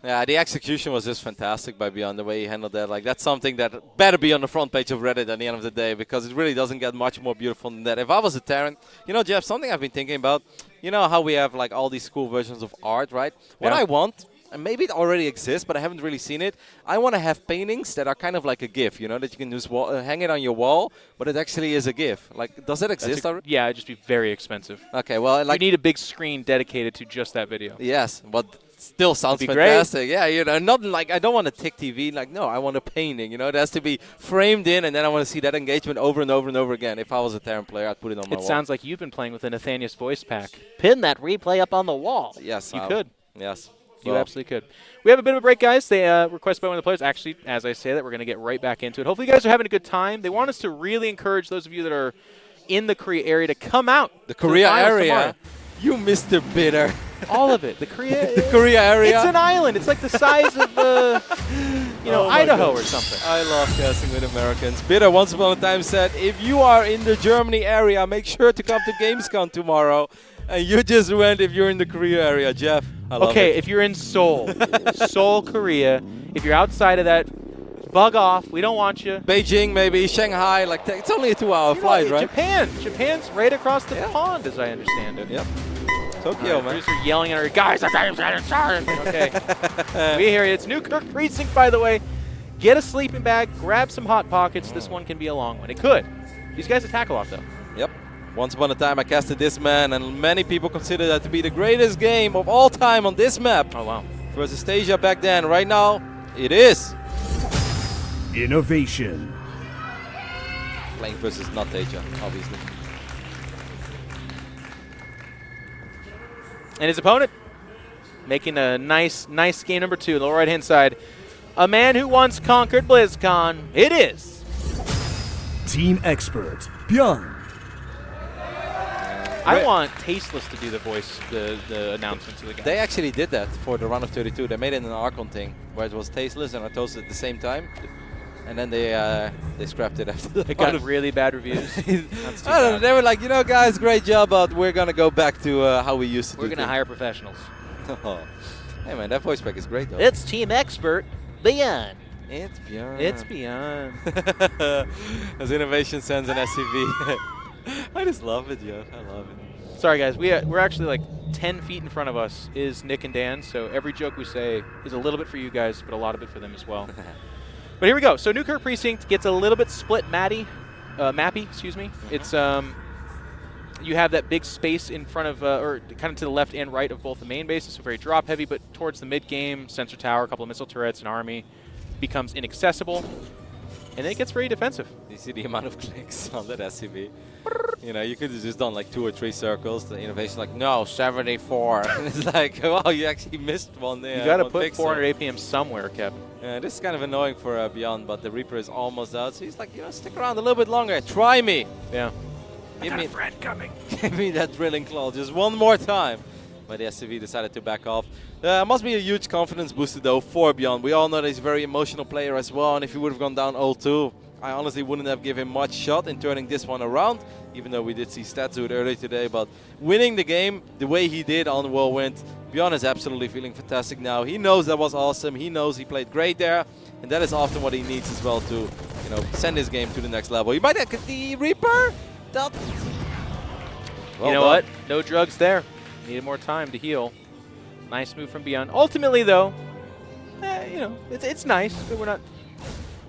D: Yeah, the execution was just fantastic by ByuN, the way he handled that. Like, that's something that better be on the front page of Reddit at the end of the day, because it really doesn't get much more beautiful than that. If I was a Terran, you know, Jeff, something I've been thinking about, you know how we have like all these cool versions of art, right? What I want, and maybe it already exists, but I haven't really seen it, I want to have paintings that are kind of like a GIF, you know, that you can just hang it on your wall, but it actually is a GIF. Like, does it exist already?
C: Yeah, it'd just be very expensive.
D: Okay, well, like,
C: you need a big screen dedicated to just that video.
D: yes, but still sounds fantastic. Yeah, you know, not like I don't want a tick TV. Like, no, I want a painting. You know, it has to be framed in, and then I want to see that engagement over and over and over again. If I was a Terran player, I'd put it on my wall.
C: It sounds like you've been playing with a Nathanius voice pack. Pin that replay up on the wall.
D: Yes,
C: you could.
D: Yes,
C: you absolutely could. We have a bit of a break, guys. They requested by one of the players. Actually, as I say that, we're going to get right back into it. Hopefully, you guys are having a good time. They want us to really encourage those of you that are in the Korea area to come out.
D: The Korea area. You Mr. Bitter.
C: All of it. The
D: Korea area.
C: It's an island. It's like the size of Idaho or something.
D: I love casting with Americans. Bitter once upon a time said, if you are in the Germany area, make sure to come to Gamescom tomorrow. And you just went if you're in the Korea area, Jeff. I love it.
C: If you're in Seoul, Seoul, Korea, if you're outside of that, bug off. We don't want you.
D: Beijing, maybe. Shanghai. Like, it's only a 2-hour flight, right?
C: Japan's right across the pond, as I understand it.
D: Yep. Tokyo, man.
C: Producer yelling at her, guys, okay. We hear you. It's Newkirk Precinct, by the way. Get a sleeping bag, grab some Hot Pockets. This one can be a long one. It could. These guys attack a lot, though.
D: Yep. Once upon a time, I casted this man, and many people consider that to be the greatest game of all time on this map.
C: Oh, wow.
D: Versus Stasia back then. Right now, it is.
E: INnoVation.
D: Playing versus not Asia, obviously.
C: And his opponent making a nice game number 2, lower right-hand side. A man who once conquered BlizzCon. It is
E: Team Expert, ByuN.
C: I want Tasteless to do the voice, the announcement to the guys.
D: They actually did that for the run of 32. They made it an Archon thing, where it was Tasteless and Artosis at the same time. And then they scrapped it after that.
C: It got really bad reviews.
D: I don't know. They were like, you know, guys, great job, but we're going to go back to how we used to do
C: We're going to hire professionals.
D: Hey, man, that voice pack is great, though.
C: It's Team Expert, ByuN.
D: It's ByuN.
C: It's ByuN.
D: As INnoVation sends an SCV. I just love it, Jeff. I love it.
C: Sorry, guys. We're actually like 10 feet in front of us is Nick and Dan, so every joke we say is a little bit for you guys, but a lot of it for them as well. But here we go. So Newkirk Precinct gets a little bit split mappy, excuse me. It's you have that big space in front of, or kind of to the left and right of both the main bases, so very drop heavy, but towards the mid game, sensor tower, a couple of missile turrets, an army becomes inaccessible, and then it gets very defensive.
D: You see the amount of clicks on that SCV. You know, you could have just done like 2 or 3 circles. The INnoVation like, no, 74. And it's like, wow, you actually missed one there.
C: You got to put 400 APM somewhere, Kevin.
D: Yeah, this is kind of annoying for ByuN, but the Reaper is almost out. So he's like, you know, stick around a little bit longer. Try me.
C: Yeah.
D: Give me a friend coming. Give me that drilling claw just one more time. But the SCV decided to back off. Must be a huge confidence booster though for ByuN. We all know that he's a very emotional player as well. And if he would have gone down 0-2, I honestly wouldn't have given him much shot in turning this one around, even though we did see stats to it earlier today. But winning the game the way he did on Whirlwind, ByuN is absolutely feeling fantastic now. He knows that was awesome. He knows he played great there. And that is often what he needs as well to, you know, send his game to the next level. He might have the Reaper. Well
C: you know what? No drugs there. Needed more time to heal. Nice move from ByuN. Ultimately, though, you know, it's nice, but we're not.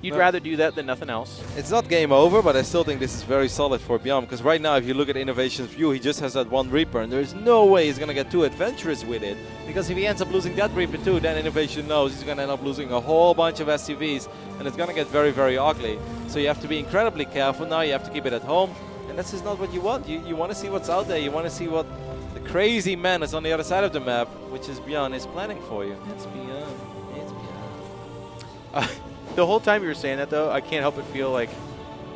C: You'd rather do that than nothing else.
D: It's not game over, but I still think this is very solid for ByuN, because right now, if you look at INnoVation's view, he just has that one Reaper, and there's no way he's going to get too adventurous with it, because if he ends up losing that Reaper too, then INnoVation knows he's going to end up losing a whole bunch of SCVs, and it's going to get very, very ugly. So you have to be incredibly careful now. You have to keep it at home, and that's just not what you want. You want to see what's out there. You want to see what the crazy man is on the other side of the map, which is ByuN, is planning for you.
C: It's ByuN. It's ByuN. The whole time you were saying that, though, I can't help but feel like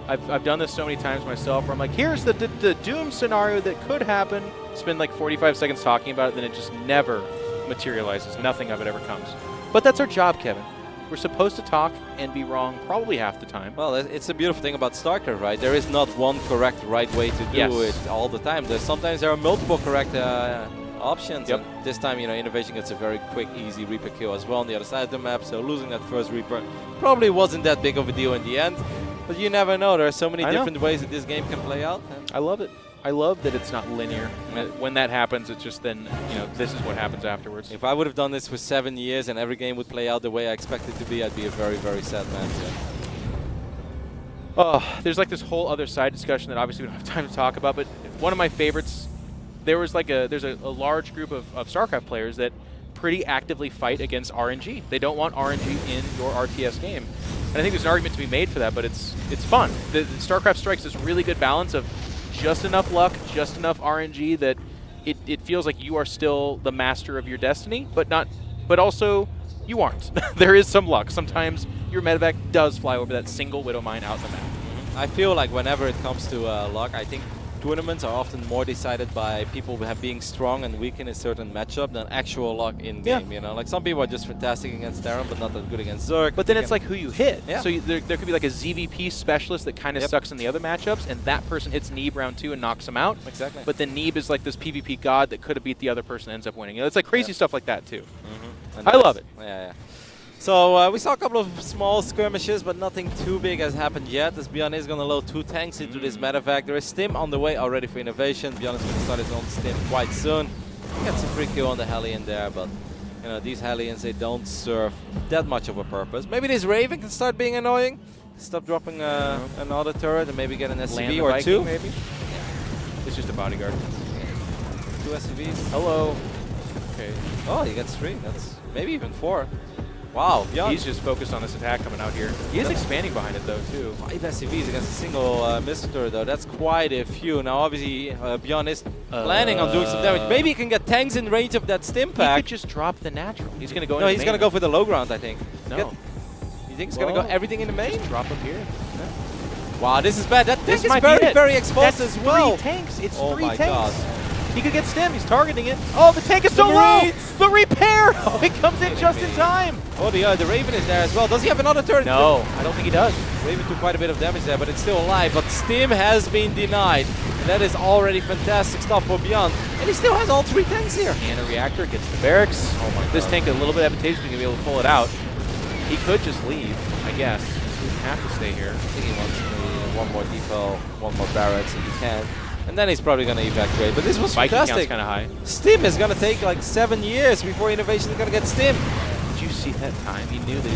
C: I've done this so many times myself where I'm like, here's the Doom scenario that could happen. Spend like 45 seconds talking about it, then it just never materializes. Nothing of it ever comes. But that's our job, Kevin. We're supposed to talk and be wrong probably half the time.
D: Well, it's the beautiful thing about StarCraft, right? There is not one correct right way to do it all the time. Sometimes there are multiple correct options.
C: Yep.
D: And this time, INnoVation gets a very quick, easy Reaper kill as well on the other side of the map. So losing that first Reaper probably wasn't that big of a deal in the end. But you never know. There are so many different ways that this game can play out.
C: I love it. I love that it's not linear. When that happens, it's just then, this is what happens afterwards.
D: If I would have done this for 7 years and every game would play out the way I expect it to be, I'd be a very, very sad man.
C: Oh, there's like this whole other side discussion that obviously we don't have time to talk about, but one of my favorites, there's a large group of StarCraft players that pretty actively fight against RNG. They don't want RNG in your RTS game. And I think there's an argument to be made for that, but it's fun. The StarCraft strikes this really good balance of just enough luck, just enough RNG that it feels like you are still the master of your destiny, but also you aren't. There is some luck. Sometimes your medevac does fly over that single Widow mine out the map.
D: I feel like whenever it comes to luck, I think tournaments are often more decided by people being strong and weak in a certain matchup than actual luck in game. Like some people are just fantastic against Terran, but not that good against Zerg.
C: But then it's like who you hit.
D: Yeah.
C: So there could be like a ZVP specialist that kind of sucks in the other matchups, and that person hits Neeb round 2 and knocks him out.
D: Exactly.
C: But then Neeb is like this PvP god that could have beat the other person and ends up winning. It's like crazy stuff like that too. I love it.
D: Yeah. So we saw a couple of small skirmishes, but nothing too big has happened yet, as ByuN is going to load 2 tanks into this medevac. There is Stim on the way already for INnoVation. ByuN is going to start his own Stim quite soon. He gets a free kill on the Hellion there, but these Hellions, they don't serve that much of a purpose. Maybe this Raven can start being annoying. Stop dropping an auto turret and maybe get an SCV or
C: Viking,
D: 2.
C: maybe? It's just a bodyguard.
D: 2 SCVs.
C: Hello. Okay.
D: Oh, he gets 3. That's maybe even 4. Wow, ByuN.
C: He's just focused on this attack coming out here. He is expanding behind it though too.
D: 5 SCVs against a single missile though. That's quite a few. Now obviously ByuN is planning on doing some damage. Maybe he can get tanks in range of that Stim
C: He
D: pack.
C: could just drop the natural. He's gonna go.
D: No,
C: into
D: he's
C: main.
D: gonna go for the low ground, I think.
C: No.
D: You think he's gonna go everything in the main?
C: Just drop up here.
D: Wow, this is bad. That tank is
C: might be
D: very,
C: it.
D: very exposed
C: That's
D: as well.
C: 3 tanks. It's
D: Oh
C: 3
D: my
C: tanks.
D: God.
C: He could get Stim. He's targeting it. Oh, the tank is so low.
D: Marines.
C: The repair. Oh, it comes in just in time.
D: Oh, the Raven is there as well. Does he have another turret?
C: No, I don't think he does.
D: Raven took quite a bit of damage there, but it's still alive. But Stim has been denied. And that is already fantastic stuff for ByuN. And he still has all 3 tanks here.
C: And a reactor gets the barracks.
D: Oh my God.
C: This tank is a little bit advantageous. He's gonna be able to pull it out. He could just leave, I guess. He doesn't have to stay here.
D: I think he wants one more depot, one more barracks if he can. And then he's probably going to evacuate. But this was
C: Viking count's
D: fantastic.
C: kind of high.
D: Stim is going to take like 7 years before INnoVation is going to get Stim.
C: Did you see that time? He knew that he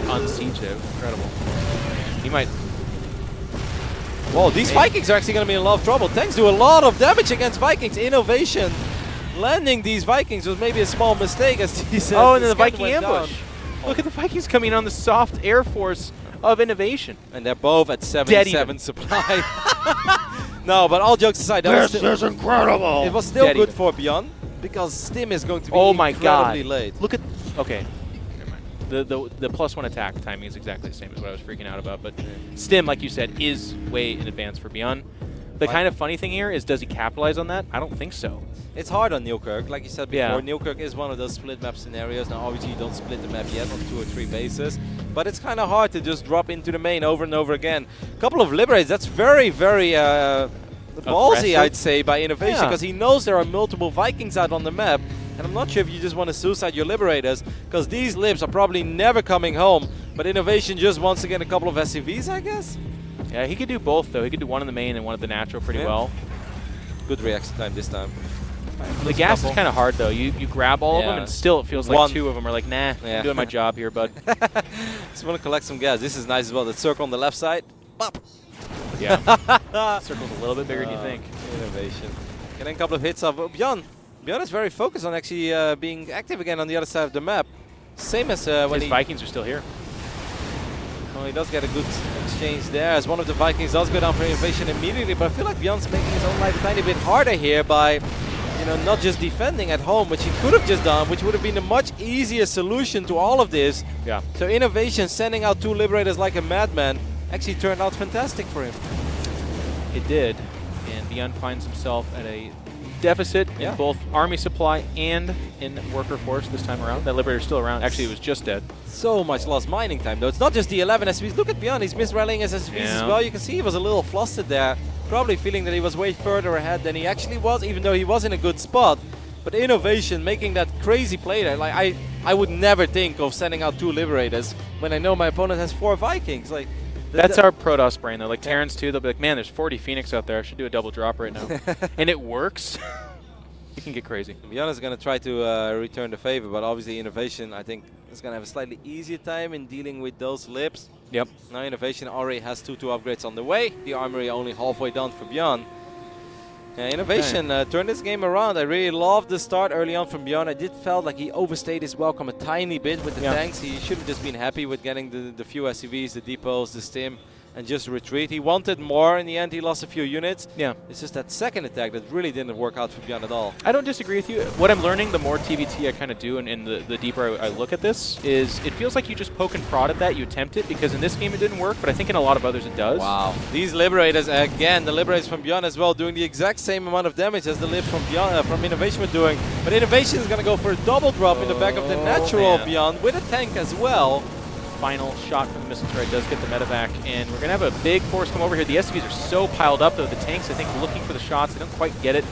C: could unsiege it. Incredible. He might.
D: Whoa, these Vikings are actually going to be in a lot of trouble. Tanks do a lot of damage against Vikings. INnoVation landing these Vikings was maybe a small mistake, as he said.
C: Oh, and then the
D: scan
C: Viking
D: went
C: ambush.
D: down.
C: Look at the Vikings coming on the soft air force of INnoVation.
D: And they're both at 77 supply. No, but all jokes aside, that was
A: incredible.
D: it was still
C: Dead
D: good
C: even.
D: for ByuN because Stim is going to be
C: Oh my God!
D: incredibly late.
C: Look at. Okay. Never mind. The +1 attack timing is exactly the same as what I was freaking out about, but Stim, like you said, is way in advance for ByuN. The kind of funny thing here is, does he capitalize on that? I don't think so.
D: It's hard on Nilkirk, like you said before.
C: Yeah.
D: Nilkirk is one of those split map scenarios. Now, obviously, you don't split the map yet on 2 or 3 bases, but it's kind of hard to just drop into the main over and over again. A couple of Liberates, that's very, very ballsy,
C: Aggressive.
D: I'd say, by INnoVation,
C: Yeah.
D: because he knows there are multiple Vikings out on the map, and I'm not sure if you just want to suicide your Liberators, because these Libs are probably never coming home, but INnoVation just wants to get a couple of SCVs, I guess?
C: Yeah, he could do both though. He could do one in the main and one at the natural pretty well.
D: Good reaction time this time.
C: The gas is kind of hard though. You grab all of them
D: Yeah.
C: and still it feels like 2 of them are like, nah,
D: Yeah.
C: I'm doing my job here, bud.
D: Just want to collect some gas. This is nice as well. The circle on the left side. Bop.
C: Yeah. Circle's a little bit bigger than you think.
D: INnoVation. Getting a couple of hits off. ByuN. ByuN is very focused on actually being active again on the other side of the map. Same as when
C: His Vikings are still here.
D: Well, he does get a good exchange there, as one of the Vikings does go down for INnoVation immediately. But I feel like ByuN's making his own life a tiny bit harder here by, not just defending at home, which he could have just done, which would have been a much easier solution to all of this.
C: Yeah.
D: So INnoVation sending out 2 Liberators like a madman actually turned out fantastic for him.
C: It did. And ByuN finds himself at a deficit
D: Yeah.
C: in both army supply and in worker force this time around. That Liberator's still around. Actually, it was just dead.
D: So much lost mining time, though. It's not just the 11 SCVs. Look at ByuN. He's misrallying his SCVs as
C: Yeah.
D: well. You can see he was a little flustered there, probably feeling that he was way further ahead than he actually was, even though he was in a good spot. But INnoVation making that crazy play there, like I would never think of sending out 2 Liberators when I know my opponent has 4 Vikings. Like
C: That's our Protoss brain, though. Like Terrans, too, they'll be like, man, there's 40 Phoenix out there. I should do a double drop right now. And it works. You can get crazy.
D: ByuN is going to try to return the favor, but obviously INnoVation, I think, is going to have a slightly easier time in dealing with those lips.
C: Yep.
D: Now INnoVation already has 2 upgrades on the way. The armory only halfway done for ByuN. INnoVation turned this game around. I really loved the start early on from ByuN. I did felt like he overstayed his welcome a tiny bit with the tanks. He should have just been happy with getting the few SCVs, the depots, the stim, and just retreat. He wanted more. In the end, he lost a few units.
C: Yeah.
D: It's just that second attack that really didn't work out for ByuN at all.
C: I don't disagree with you. What I'm learning, the more TVT I kind of do, and the deeper I look at this, is it feels like you just poke and prod at that, you attempt it, because in this game it didn't work, but I think in a lot of others it does.
D: Wow. These Liberators, again, the Liberators from ByuN as well, doing the exact same amount of damage as the Libs from ByuN, from INnoVation were doing. But INnoVation is going to go for a double drop in the back of the natural ByuN with a tank as well.
C: Final shot from the missile turret does get the medevac, and we're going to have a big force come over here. The SCVs are so piled up, though. The tanks, I think, looking for the shots. They don't quite get it.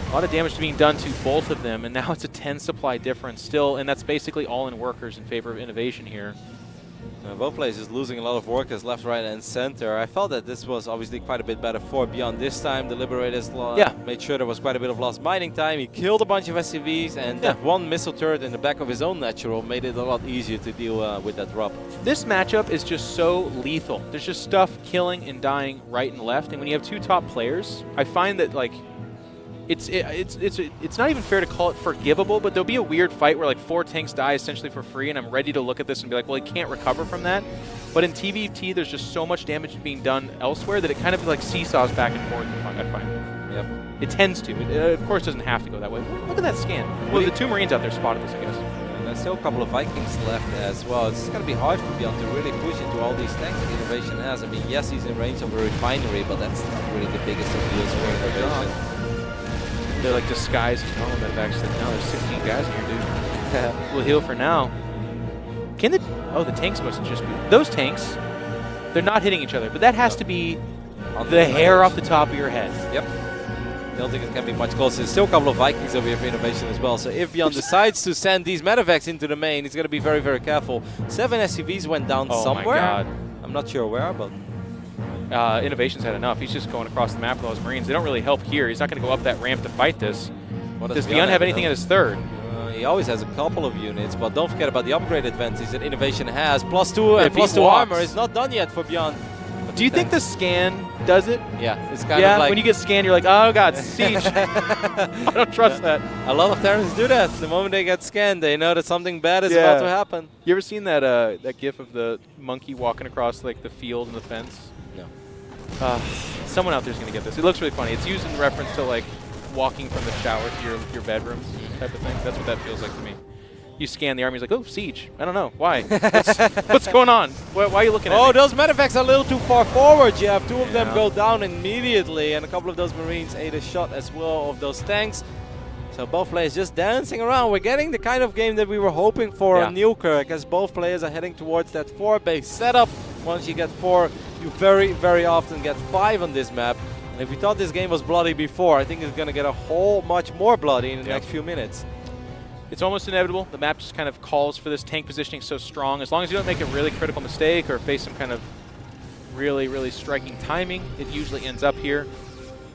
C: A lot of damage being done to both of them, and now it's a 10 supply difference still, and that's basically all in workers in favor of INnoVation here.
D: Both players losing a lot of workers left, right, and center. I felt that this was obviously quite a bit better for ByuN this time. The Liberators made sure there was quite a bit of lost mining time. He killed a bunch of SCVs, and that one missile turret in the back of his own natural made it a lot easier to deal with that drop.
C: This matchup is just so lethal. There's just stuff killing and dying right and left, and when you have 2 top players, I find that like it's not even fair to call it forgivable, but there'll be a weird fight where like 4 tanks die essentially for free, and I'm ready to look at this and be like, well, he can't recover from that. But in TVT, there's just so much damage being done elsewhere that it kind of like seesaws back and forth, I find.
D: Yep.
C: It tends to. It, of course, doesn't have to go that way. Look at that scan. Well, the 2 Marines out there spotted this, I guess.
D: And there's still a couple of Vikings left as well. It's going to be hard for ByuN to really push into all these tanks that INnoVation has. I mean, yes, he's in range of a refinery, but that's not really the biggest of deals for INnoVation.
C: They're like disguised medevac's like, no, there's 16 guys in here, dude. We'll heal for now. Can the... Oh, the tanks must just be... Those tanks, they're not hitting each other, but that has to be the hair off the top of your head.
D: Yep. I don't think it can be much closer. There's still a couple of Vikings over here for INnoVation as well. So if ByuN decides to send these medevacs into the main, he's going to be very, very careful. 7 SCVs went down somewhere.
C: Oh my god.
D: I'm not sure where, but...
C: INnoVation's had enough. He's just going across the map with those Marines. They don't really help here. He's not going to go up that ramp to fight this. Does ByuN have anything at his third?
D: He always has a couple of units, but don't forget about the upgrade advantage that INnoVation has. +2 and +2 armor is not done yet for ByuN.
C: Do you think the scan does it?
D: Yeah, it's kind of like...
C: when you get scanned, you're like, oh god, siege. I don't trust that.
D: A lot of Terrans do that. The moment they get scanned, they know that something bad is about to happen.
C: You ever seen that that gif of the monkey walking across like the field and the fence?
D: No.
C: Someone out there's going to get this. It looks really funny. It's used in reference to like walking from the shower to your bedrooms type of thing. That's what that feels like to me. You scan the army, he's like, oh, siege. I don't know. Why? What's going on? Why are you looking at me?
D: Oh, those medevacs are a little too far forward, Jeff. 2 of them go down immediately, and a couple of those Marines ate a shot as well of those tanks. So both players just dancing around. We're getting the kind of game that we were hoping for on Newkirk, as both players are heading towards that 4-base setup. Once you get 4, you very, very often get 5 on this map. And if we thought this game was bloody before, I think it's going to get a whole much more bloody in the next few minutes.
C: It's almost inevitable. The map just kind of calls for this tank positioning so strong. As long as you don't make a really critical mistake or face some kind of really, really striking timing, it usually ends up here.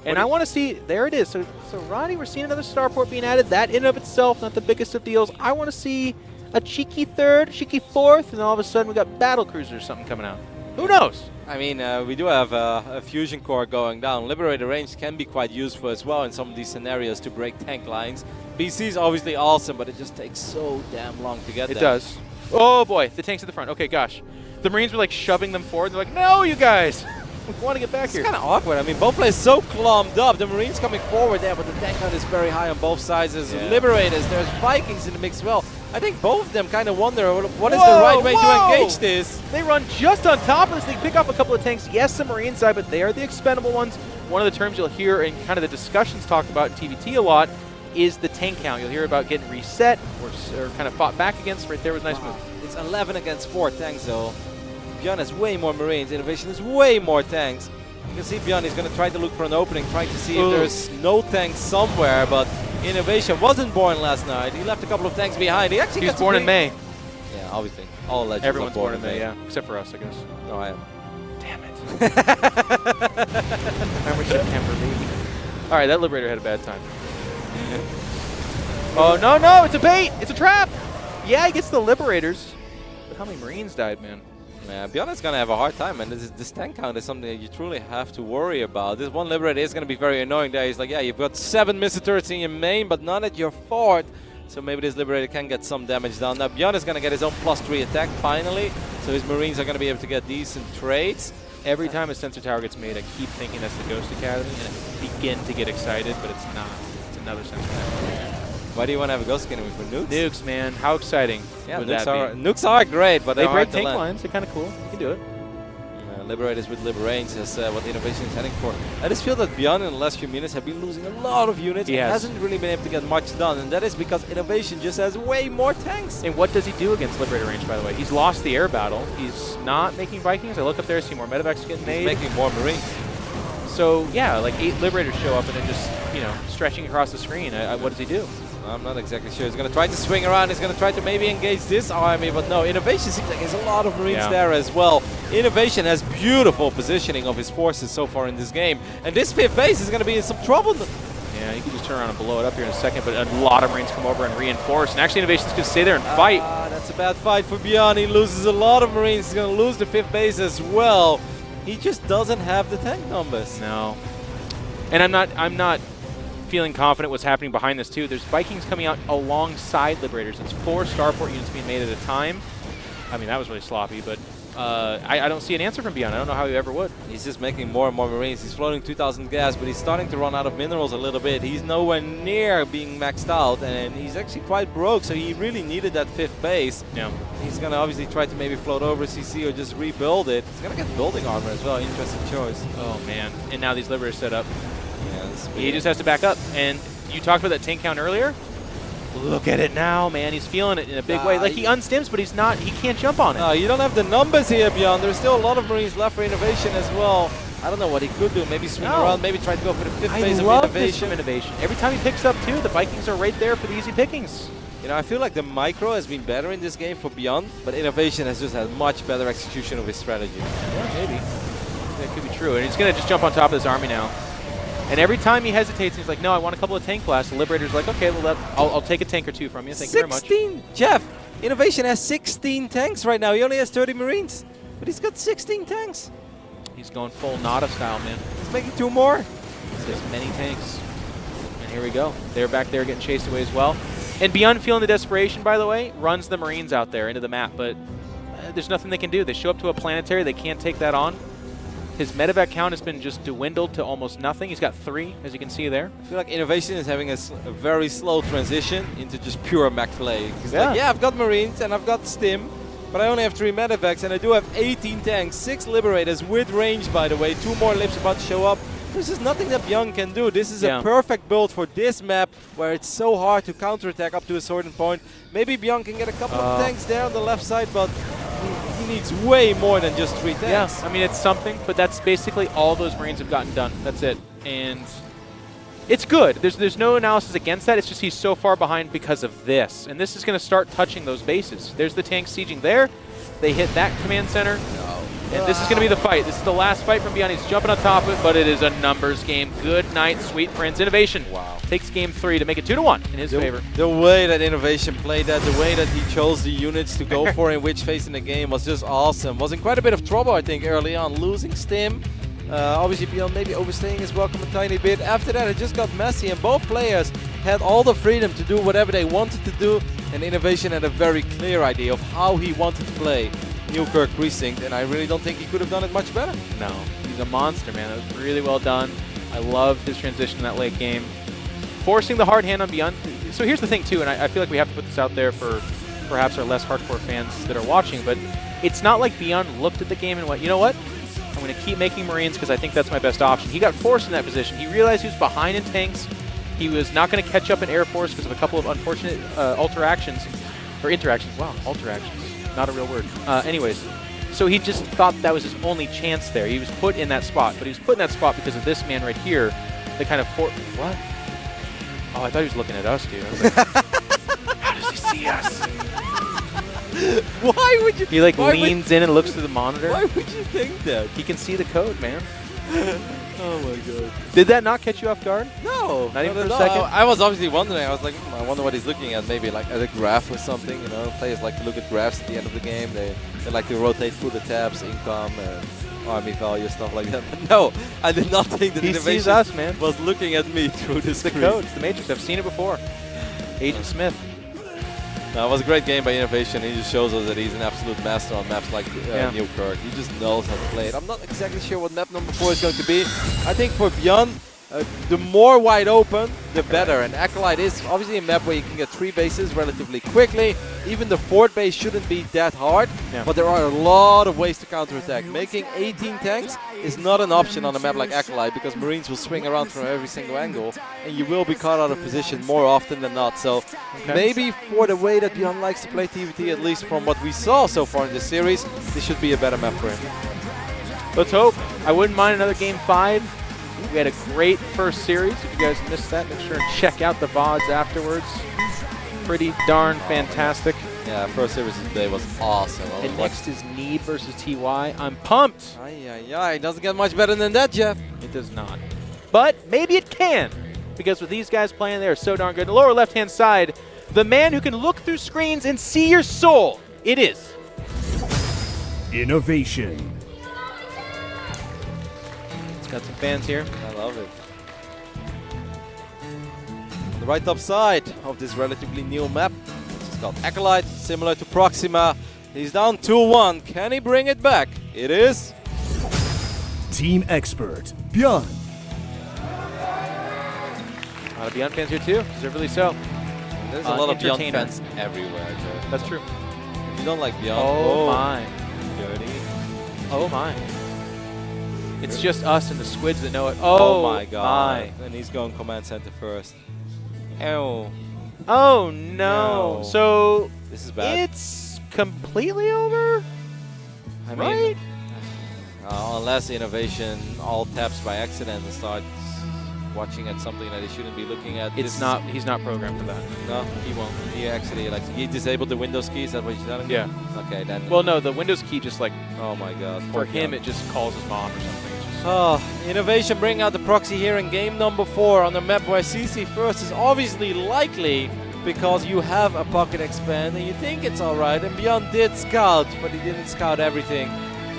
C: And I want to see, there it is. So Ronnie, we're seeing another starport being added. That in and of itself, not the biggest of deals. I want to see a cheeky 3rd, cheeky 4th, and all of a sudden we got battle cruisers or something coming out. Who knows?
D: I mean, we do have a fusion core going down. Liberator range can be quite useful as well in some of these scenarios to break tank lines. BC is obviously awesome, but it just takes so damn long to get there.
C: It does. Oh boy, the tank's at the front. Okay, gosh. The Marines were like shoving them forward. They're like, no, you guys. We want to get back here.
D: It's kind of awkward. I mean, both players so clumped up. The Marines coming forward there, but the tank count is very high on both sides. There's Liberators, there's Vikings in the mix as well. I think both of them kind of wonder what is the right way to engage this.
C: They run just on top of this. They pick up a couple of tanks. Yes, the Marine side, but they are the expendable ones. One of the terms you'll hear in kind of the discussions talked about in TVT a lot is the tank count. You'll hear about getting reset or kind of fought back against. Right there was a nice move.
D: It's 11 against 4 tanks though. ByuN has way more Marines. INnoVation has way more tanks. You can see ByuN is going to try to look for an opening, trying to see if there's no tanks somewhere, but INnoVation wasn't born last night. He left a couple of tanks behind. He actually
C: He was
D: gets a
C: born in
D: big-
C: May.
D: Yeah, obviously. All legends
C: Everyone's
D: are
C: born in May, yeah. Except for us, I guess.
D: No, I am.
C: Damn it. Remember September, baby. All right, that Liberator had a bad time. Oh, no, no, it's a bait. It's a trap. Yeah, he gets the Liberators. But how many Marines died, man?
D: Yeah, ByuN is going to have a hard time, and this tank count is something that you truly have to worry about. This one Liberator is going to be very annoying there. He's like, yeah, you've got 7 missile turrets in your main, but none at your fort. So maybe this Liberator can get some damage done. Now ByuN is going to get his own +3 attack finally, so his Marines are going to be able to get decent trades.
C: Every time a sensor tower gets made, I keep thinking that's the Ghost Academy, and I begin to get excited, but it's not. It's another sensor tower.
D: Why do you want to have a Ghost Academy for nukes?
C: Nukes, man. How exciting
D: Yeah,
C: would
D: nukes
C: that be?
D: nukes are great, but
C: They
D: they're
C: break
D: hard to
C: tank
D: land.
C: lines. They're kind of cool. You can do it.
D: Liberators with Liberains is what INnoVation is heading for. I just feel that ByuN in the last few minutes have been losing a lot of units.
C: He
D: and
C: has.
D: hasn't really been able to get much done, and that is because INnoVation just has way more tanks.
C: And what does he do against Liberator range, by the way? He's lost the air battle. He's not making Vikings. I look up there, see more medevacs getting made.
D: He's making more Marines.
C: So, yeah, like 8 Liberators show up and then just, you know, stretching across the screen. What does he do?
D: I'm not exactly sure. He's going to try to swing around. He's going to try to maybe engage this army, but no. INnoVation seems like there's a lot of Marines there as well. INnoVation has beautiful positioning of his forces so far in this game. And this 5th base is going to be in some trouble.
C: Yeah, you can just turn around and blow it up here in a second, but a lot of Marines come over and reinforce. And actually, INnoVation's going to stay there and fight.
D: That's a bad fight for ByuN. He loses a lot of Marines. He's going to lose the 5th base as well. He just doesn't have the tank numbers.
C: No. And I'm not feeling confident what's happening behind this too. There's Vikings coming out alongside Liberators. It's 4 starport units being made at a time. I mean, that was really sloppy, but I don't see an answer from ByuN. I don't know how he ever would.
D: He's just making more and more Marines. He's floating 2,000 gas, but he's starting to run out of minerals a little bit. He's nowhere near being maxed out, and he's actually quite broke, so he really needed that 5th base.
C: Yeah.
D: He's going to obviously try to maybe float over CC or just rebuild it. He's going to get building armor as well. Interesting choice.
C: Oh, man. And now these Liberators set up.
D: Yeah, this is
C: He just has to back up. And you talked about that tank count earlier. Look at it now, man. He's feeling it in a big way. Like, he unstims, but he can't jump on it.
D: No, you don't have the numbers here, ByuN. There's still a lot of Marines left for INnoVation as well. I don't know what he could do. Maybe swing around, maybe try to go for the 5th base of
C: love this from
D: INnoVation.
C: INnoVation. Every time he picks up, too, the Vikings are right there for the easy pickings.
D: You know, I feel like the micro has been better in this game for ByuN, but INnoVation has just had much better execution of his strategy.
C: Yeah, maybe. That could be true. And he's going to just jump on top of this army now. And every time he hesitates, he's like, no, I want a couple of tank blasts. The Liberator's like, okay, well, I'll take a tank or 2 from you. Thank you very much.
D: 16! Jeff, INnoVation has 16 tanks right now. He only has 30 Marines, but he's got 16 tanks.
C: He's going full Nada style, man.
D: He's making 2 more.
C: He has many tanks. And here we go. They're back there getting chased away as well. And ByuN, feeling the desperation, by the way, runs the Marines out there into the map. But there's nothing they can do. They show up to a planetary. They can't take that on. His medevac count has been just dwindled to almost nothing. He's got 3, as you can see there.
D: I feel like INnoVation is having a very slow transition into just pure mech play. He's like, yeah, I've got Marines and I've got Stim, but I only have 3 medevacs and I do have 18 tanks, 6 Liberators with range, by the way, 2 more Libs about to show up. This is nothing that ByuN can do. This is a perfect build for this map where it's so hard to counterattack up to a certain point. Maybe ByuN can get a couple of tanks there on the left side, but he needs way more than just 3 tanks.
C: Yeah, I mean, it's something, but that's basically all those Marines have gotten done. That's it. And it's good. There's no analysis against that. It's just he's so far behind because of this. And this is going to start touching those bases. There's the tanks sieging there. They hit that command center. And this is going to be the fight. This is the last fight from ByuN. He's jumping on top of it, but it is a numbers game. Good night, sweet prince. INnoVation takes game 3 to make it 2-1 in his favor.
D: The way that INnoVation played that, the way that he chose the units to go for in which phase in the game was just awesome. Was in quite a bit of trouble, I think, early on. Losing Stim. Obviously, ByuN maybe overstaying his welcome a tiny bit. After that, it just got messy, and both players had all the freedom to do whatever they wanted to do, and INnoVation had a very clear idea of how he wanted to play Newkirk Precinct, and I really don't think he could have done it much better.
C: No, he's a monster, man. That was really well done. I loved his transition in that late game. Forcing the hard hand on ByuN. So here's the thing, too, and I feel like we have to put this out there for perhaps our less hardcore fans that are watching, but it's not like ByuN looked at the game and went, you know what? I'm going to keep making Marines because I think that's my best option. He got forced in that position. He realized he was behind in tanks. He was not going to catch up in Air Force because of a couple of unfortunate interactions. Wow, alter-actions. Not a real word. Anyways, so he just thought that was his only chance there. He was put in that spot, but he was put in that spot because of this man right here, the kind of what? Oh, I thought he was looking at us, dude. I was like, how does he see us?
D: Why would you?
C: He like
D: why
C: leans in and looks through the monitor.
D: Why would you think that?
C: He can see the code, man.
D: Oh my god.
C: Did that not catch you off guard?
D: No,
C: Not even
D: at
C: for a
D: all.
C: second?
D: I was obviously wondering. I was like, I wonder what he's looking at. Maybe like at a graph or something. You know, players like to look at graphs at the end of the game. They like to rotate through the tabs, income, and army value, stuff like that. But no, I did not think that
C: He sees
D: INnoVation
C: us, man.
D: was looking at me through the
C: It's the
D: screen.
C: code. It's the Matrix. I've seen it before. Agent Smith.
D: No, it was a great game by INnoVation. He just shows us that he's an absolute master on maps like Newkirk. He just knows how to play it. I'm not exactly sure what map number 4 is going to be. I think for ByuN, the more wide open, the better. And Acolyte is obviously a map where you can get 3 bases relatively quickly. Even the 4th base shouldn't be that hard, but there are a lot of ways to counterattack. Making 18 tanks is not an option on a map like Acolyte because Marines will swing around from every single angle and you will be caught out of position more often than not. So maybe for the way that ByuN likes to play TVT, at least from what we saw so far in this series, this should be a better map for him.
C: Let's hope. I wouldn't mind another Game 5. We had a great first series. If you guys missed that, make sure and check out the VODs afterwards. Pretty darn fantastic.
D: Yeah, first series today was awesome.
C: And next is Need versus TY. I'm pumped.
D: It doesn't get much better than that, Jeff.
C: It does not. But maybe it can. Because with these guys playing, they're so darn good. In the lower left-hand side, the man who can look through screens and see your soul. It is
E: INnoVation.
C: It's got some fans here.
D: I love it. On the right top side of this relatively new map, it's called Acolyte, similar to Proxima. He's down 2-1. Can he bring it back? It is
E: Team Expert, ByuN.
C: A lot of ByuN fans here too, deservedly so.
D: There's a lot of ByuN
C: entertainer.
D: fans everywhere, Joe.
C: That's true.
D: If you don't like ByuN,
C: Oh my.
D: dirty.
C: Oh my. It's just us and the squids that know it.
D: Oh my god.
C: My.
D: And he's going command center first. Ew.
C: Oh no.
D: No.
C: So
D: This is bad.
C: it's completely over?
D: I
C: Right?
D: mean, unless INnoVation all taps by accident and starts watching at something that he shouldn't be looking at.
C: It's not. He's not programmed for that.
D: No, he won't. He actually he disabled the Windows key. Is that what you're telling me?
C: Yeah.
D: Okay, then.
C: Well, no. The Windows key just like
D: Oh my God.
C: for
D: poor
C: him,
D: ByuN.
C: it just calls his mom or something. It's just,
D: Oh, INnoVation bring out the proxy here in game number 4 on a map where CC first is obviously likely because you have a pocket expand and you think it's alright. And ByuN did scout, but he didn't scout everything.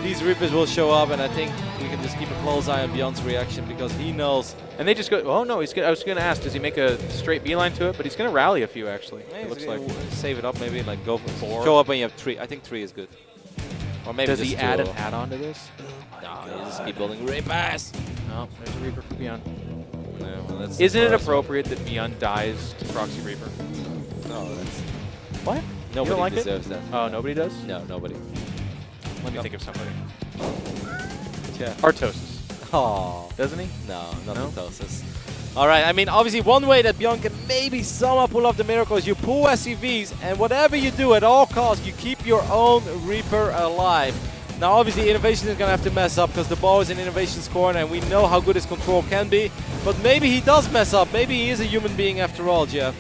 D: These Reapers will show up, and I think we can just keep a close eye on ByuN's reaction because he knows.
C: and they just go. Oh no. I was going to ask, does he make a straight beeline to it? But he's going to rally a few actually. It looks like.
D: Save it up maybe, like go for
C: 4.
D: Show up when you have 3. I think 3 is good. Or maybe
C: Does
D: just
C: he add
D: 2.
C: an add-on to this?
D: No, you just keep building Reapers.
C: No. There's a Reaper for ByuN.
D: No, well, that's
C: Isn't it
D: the first
C: appropriate that ByuN dies to Proxy Reaper?
D: one. No, that's
C: What?
D: nobody
C: like it?
D: deserves that.
C: Oh, nobody does?
D: No, nobody.
C: Let me think of somebody.
D: Yeah.
C: Artosis.
D: Oh.
C: Doesn't he?
D: No, not
C: No?
D: Mitosis. All right, I mean, obviously, one way that ByuN can maybe somehow pull off the miracle is you pull SCVs, and whatever you do at all costs, you keep your own Reaper alive. Now, obviously, INnoVation is going to have to mess up because the ball is in INnoVation's corner, and we know how good his control can be. But maybe he does mess up. Maybe he is a human being after all, Jeff.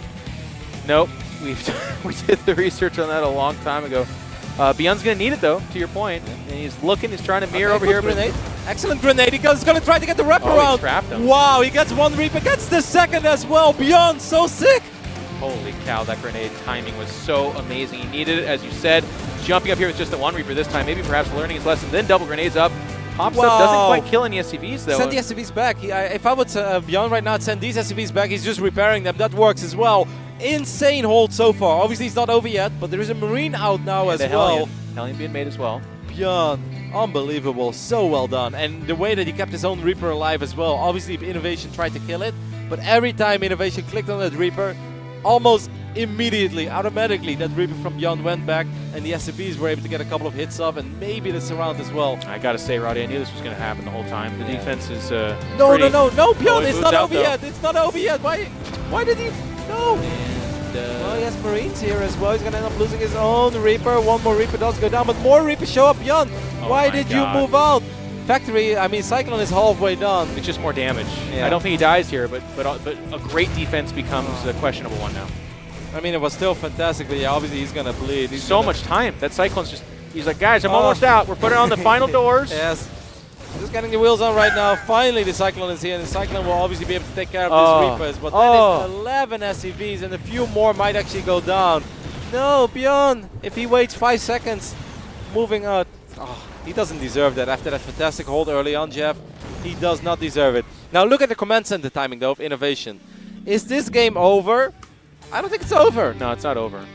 C: Nope. we did the research on that a long time ago. ByuN's going to need it, though, to your point. And he's looking, he's trying to mirror over here.
D: Grenade. Excellent grenade. He's going to try to get the wraparound.
C: He trapped him.
D: Wow, he gets one Reaper, gets the second as well. ByuN, so sick.
C: Holy cow, that grenade timing was so amazing. He needed it, as you said. Jumping up here with just the one Reaper this time, maybe perhaps learning his lesson, then double grenades up. Pops up, doesn't quite kill any SCVs though.
D: Send the SCVs back. If I would ByuN right now, send these SCVs back, he's just repairing them. That works as well. Insane hold so far. Obviously, it's not over yet, but there is a Marine out now as well.
C: Hellion being made as well.
D: ByuN, unbelievable. So well done. And the way that he kept his own Reaper alive as well. Obviously, INnoVation tried to kill it, but every time INnoVation clicked on that Reaper, almost immediately, automatically, that Reaper from ByuN went back, and the SCVs were able to get a couple of hits off, and maybe the surround as well.
C: I gotta say, Roddy, I knew this was gonna happen the whole time. The defense is
D: No,
C: pretty-
D: no, ByuN,
C: Always
D: it's
C: moves
D: not
C: out,
D: over
C: though.
D: yet. It's not over yet. Why did he? No.
C: And,
D: Well, he has Marines here as well. He's going to end up losing his own Reaper. One more Reaper does go down, but more Reapers show up. ByuN,
C: Oh
D: why
C: my
D: did
C: God.
D: you move out? Factory, I mean, Cyclone is halfway done.
C: It's just more damage.
D: Yeah.
C: I don't think he dies here, but a great defense becomes a questionable one now.
D: I mean, it was still fantastic, but yeah, obviously he's going to bleed. He's
C: So much time. That Cyclone's just, he's like, guys, I'm almost out. We're putting on the final doors.
D: Yes. Just getting the wheels on right now. Finally, the Cyclone is here, and the Cyclone will obviously be able to take care of these Reapers. But that is 11 SCVs, and a few more might actually go down. No, ByuN, if he waits 5 seconds, moving out. Oh, he doesn't deserve that after that fantastic hold early on, Jeff. He does not deserve it. Now look at the command center timing, though, of INnoVation. Is this game over? I don't think it's over.
C: No, it's not over.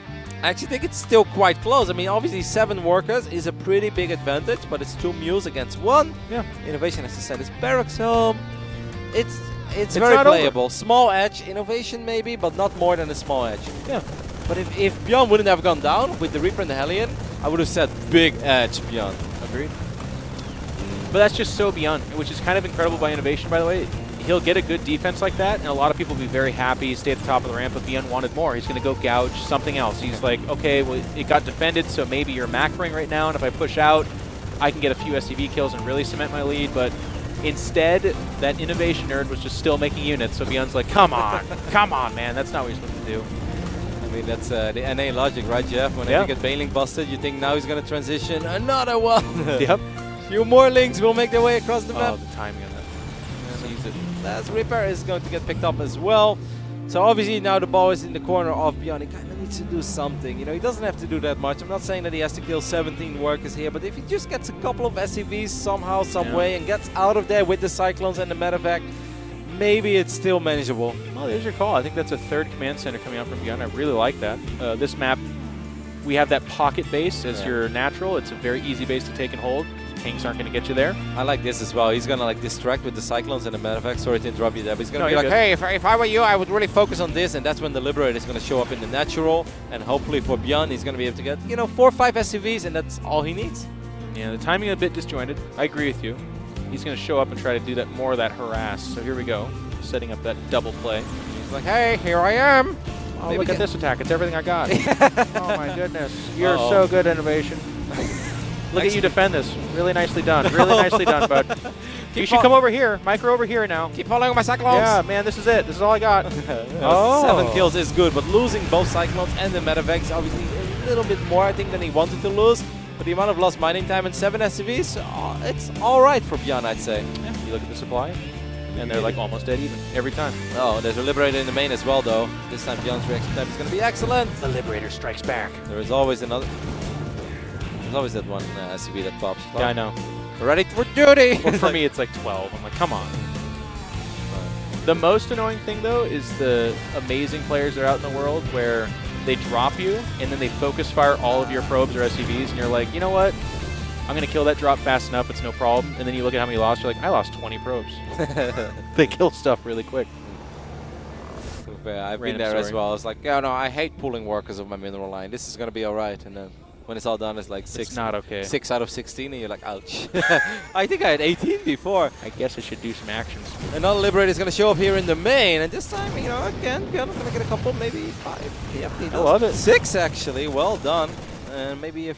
D: I actually think it's still quite close. I mean, obviously 7 workers is a pretty big advantage, but it's 2 mules against 1.
C: Yeah.
D: INnoVation has to send his barracks home. It's very
C: not
D: playable.
C: over.
D: Small edge, INnoVation maybe, but not more than a small edge.
C: Yeah.
D: But if ByuN wouldn't have gone down with the Reaper and the Hellion, I would have said big edge ByuN.
C: Agreed. But that's just so ByuN, which is kind of incredible by INnoVation, by the way. He'll get a good defense like that, and a lot of people will be very happy, stay at the top of the ramp, but ByuN wanted more. He's going to go gouge something else. He's like, okay, well, it got defended, so maybe you're macroing right now, and if I push out, I can get a few SCV kills and really cement my lead, but instead, that INnoVation nerd was just still making units, so ByuN's like, come on, man, that's not what you're supposed to do.
D: I mean, that's the NA logic, right, Jeff? Whenever you get Bailing busted, you think now he's going to transition. Another one!
C: Yep.
D: Few more links will make their way across the map.
C: Oh, the timing on that.
D: Last Reaper is going to get picked up as well. So obviously now the ball is in the corner of ByuN. He kind of needs to do something. You know, he doesn't have to do that much. I'm not saying that he has to kill 17 workers here, but if he just gets a couple of SCVs somehow, some way, and gets out of there with the Cyclones and the medevac, maybe it's still manageable.
C: Well, there's your call. I think that's a 3rd command center coming out from ByuN. I really like that. This map, we have that pocket base as your natural. It's a very easy base to take and hold. Tanks aren't going to get you there.
D: I like this as well. He's going to like distract with the Cyclones and the medevac. Sorry to interrupt you there, but he's going to
C: No,
D: be like,
C: you're good.
D: hey, if I were you, I would really focus on this, and that's when the Liberator is going to show up in the natural, and hopefully for ByuN, he's going to be able to get, you know, 4 or 5 SCVs, and that's all he needs.
C: Yeah, the timing a bit disjointed. I agree with you. He's going to show up and try to do that more of that harass. So here we go, setting up that double play.
D: He's like, hey, here I am.
C: Oh,
D: Maybe
C: look at this attack. It's everything I got. Oh, my goodness. You're so good, INnoVation. Look at you defend this. Really nicely done. Really nicely done, bud. You should come over here. Micro over here now.
D: Keep following my Cyclones.
C: Yeah, man, this is it. This is all I got.
D: 7 kills is good, but losing both Cyclones and the medevac is obviously a little bit more, I think, than he wanted to lose. But the amount of lost mining time and 7 SCVs, it's all right for ByuN, I'd say.
C: Yeah. You look at the supply, and they're like almost dead even every time.
D: Oh, there's a Liberator in the main as well, though. This time ByuN's reaction time is going to be excellent.
C: The Liberator strikes back.
D: There is always another. There's always that one SCV that pops.
C: Yeah, I know.
D: Ready for duty!
C: Well, for me, it's like 12. I'm like, come on. The most annoying thing, though, is the amazing players that are out in the world where they drop you, and then they focus fire all of your probes or SCVs, and you're like, you know what? I'm going to kill that drop fast enough, it's no problem. And then you look at how many you lost, you're like, I lost 20 probes. They kill stuff really quick.
D: I've been
C: Random
D: there as
C: story.
D: well. It's like, yeah, no, I hate pulling workers of my mineral line. This is going to be all right. And then when it's all done, it's like
C: It's not okay.
D: 6 out of 16, and you're like, ouch. I think I had 18 before.
C: I guess I should do some actions.
D: Another Liberator is going to show up here in the main, and this time, you know, again, ByuN's going to get a couple, maybe 5. Yep, he does.
C: I love it.
D: 6, actually. Well done. And maybe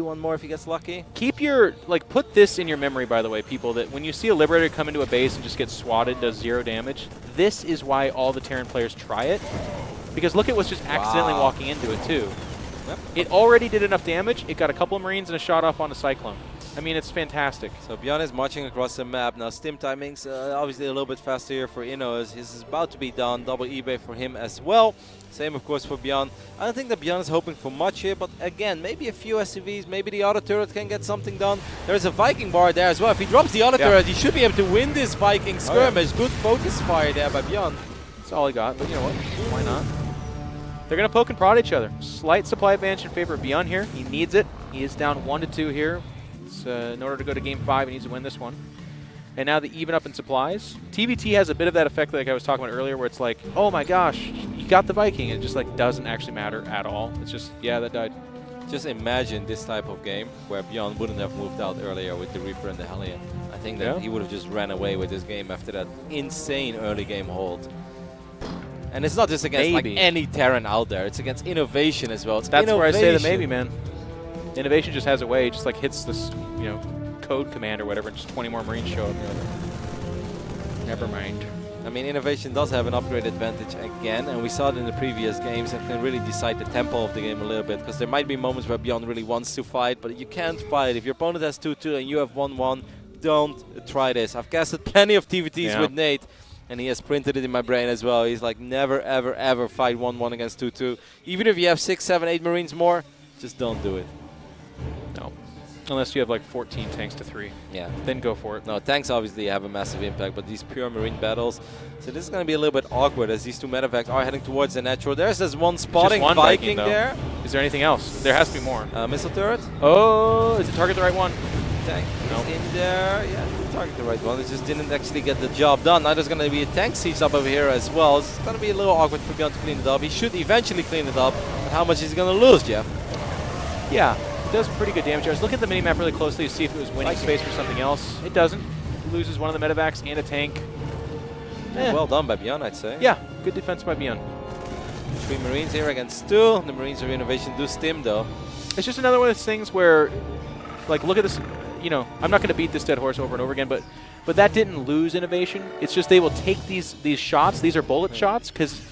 D: one more if he gets lucky.
C: Keep your, like, put this in your memory, by the way, people, that when you see a Liberator come into a base and just get swatted, does 0 damage, this is why all the Terran players try it. Because look at what's just accidentally walking into it, too.
D: Yep.
C: It already did enough damage. It got a couple of Marines and a shot off on a Cyclone. I mean, it's fantastic.
D: So ByuN is marching across the map. Now stim timings obviously a little bit faster here for Inno, as this is about to be done. Double eBay for him as well. Same of course for ByuN. I don't think that ByuN is hoping for much here, but again, maybe a few SCVs, maybe the auto turret can get something done. There's a Viking bar there as well. If he drops the auto turret, he should be able to win this Viking skirmish. Good focus fire there by ByuN.
C: That's all he got, but you know what? Why not? They're going to poke and prod each other. Slight supply advantage in favor of ByuN here. He needs it. He is down 1-2 here. In order to go to game 5, he needs to win this one. And now they even up in supplies. TVT has a bit of that effect like I was talking about earlier, where it's like, oh my gosh, you got the Viking. It just like doesn't actually matter at all. It's just, yeah, that died.
D: Just imagine this type of game where ByuN wouldn't have moved out earlier with the Reaper and the Hellion. I think that he would have just ran away with this game after that insane early game hold. And it's not just against like any Terran out there. It's against INnoVation as well. It's
C: That's where I say the maybe, man. INnoVation just has a way. It just like hits this, you know, code command or whatever, and just 20 more Marines show up. You're like, never mind.
D: I mean, INnoVation does have an upgrade advantage again, and we saw it in the previous games, and can really decide the tempo of the game a little bit, because there might be moments where ByuN really wants to fight, but you can't fight. If your opponent has 2-2 and you have 1-1, don't try this. I've casted plenty of TVTs with Nate, and he has printed it in my brain as well. He's like, never, ever, ever fight 1-1 against 2-2. Even if you have 6, 7, 8 Marines more, just don't do it.
C: No. Unless you have like 14 tanks to 3.
D: Yeah.
C: Then go for it.
D: No, tanks obviously have a massive impact, but these pure Marine battles, so this is going to be a little bit awkward as these two medevacs are heading towards the natural. There's this one spotting
C: one
D: Viking
C: though.
D: there.
C: Is there anything else? There has to be more.
D: Missile turret.
C: Oh, is it target the right one?
D: Tank
C: Nope.
D: is in there. Yeah, did target the right one. It just didn't actually get the job done. Now there's going to be a tank siege up over here as well. It's going to be a little awkward for ByuN to clean it up. He should eventually clean it up, but how much is he going to lose, Jeff?
C: Yeah, it does pretty good damage. I was looking at the minimap really closely to see if it was winning space for something else. It doesn't. It loses one of the medevacs and a tank.
D: Well done by ByuN, I'd say.
C: Yeah, good defense by ByuN.
D: 3 Marines here against 2. The Marines of INnoVation do stim though.
C: It's just another one of those things where, like, look at this. You know, I'm not going to beat this dead horse over and over again, but that didn't lose INnoVation. It's just they will take these shots. These are bullet shots, because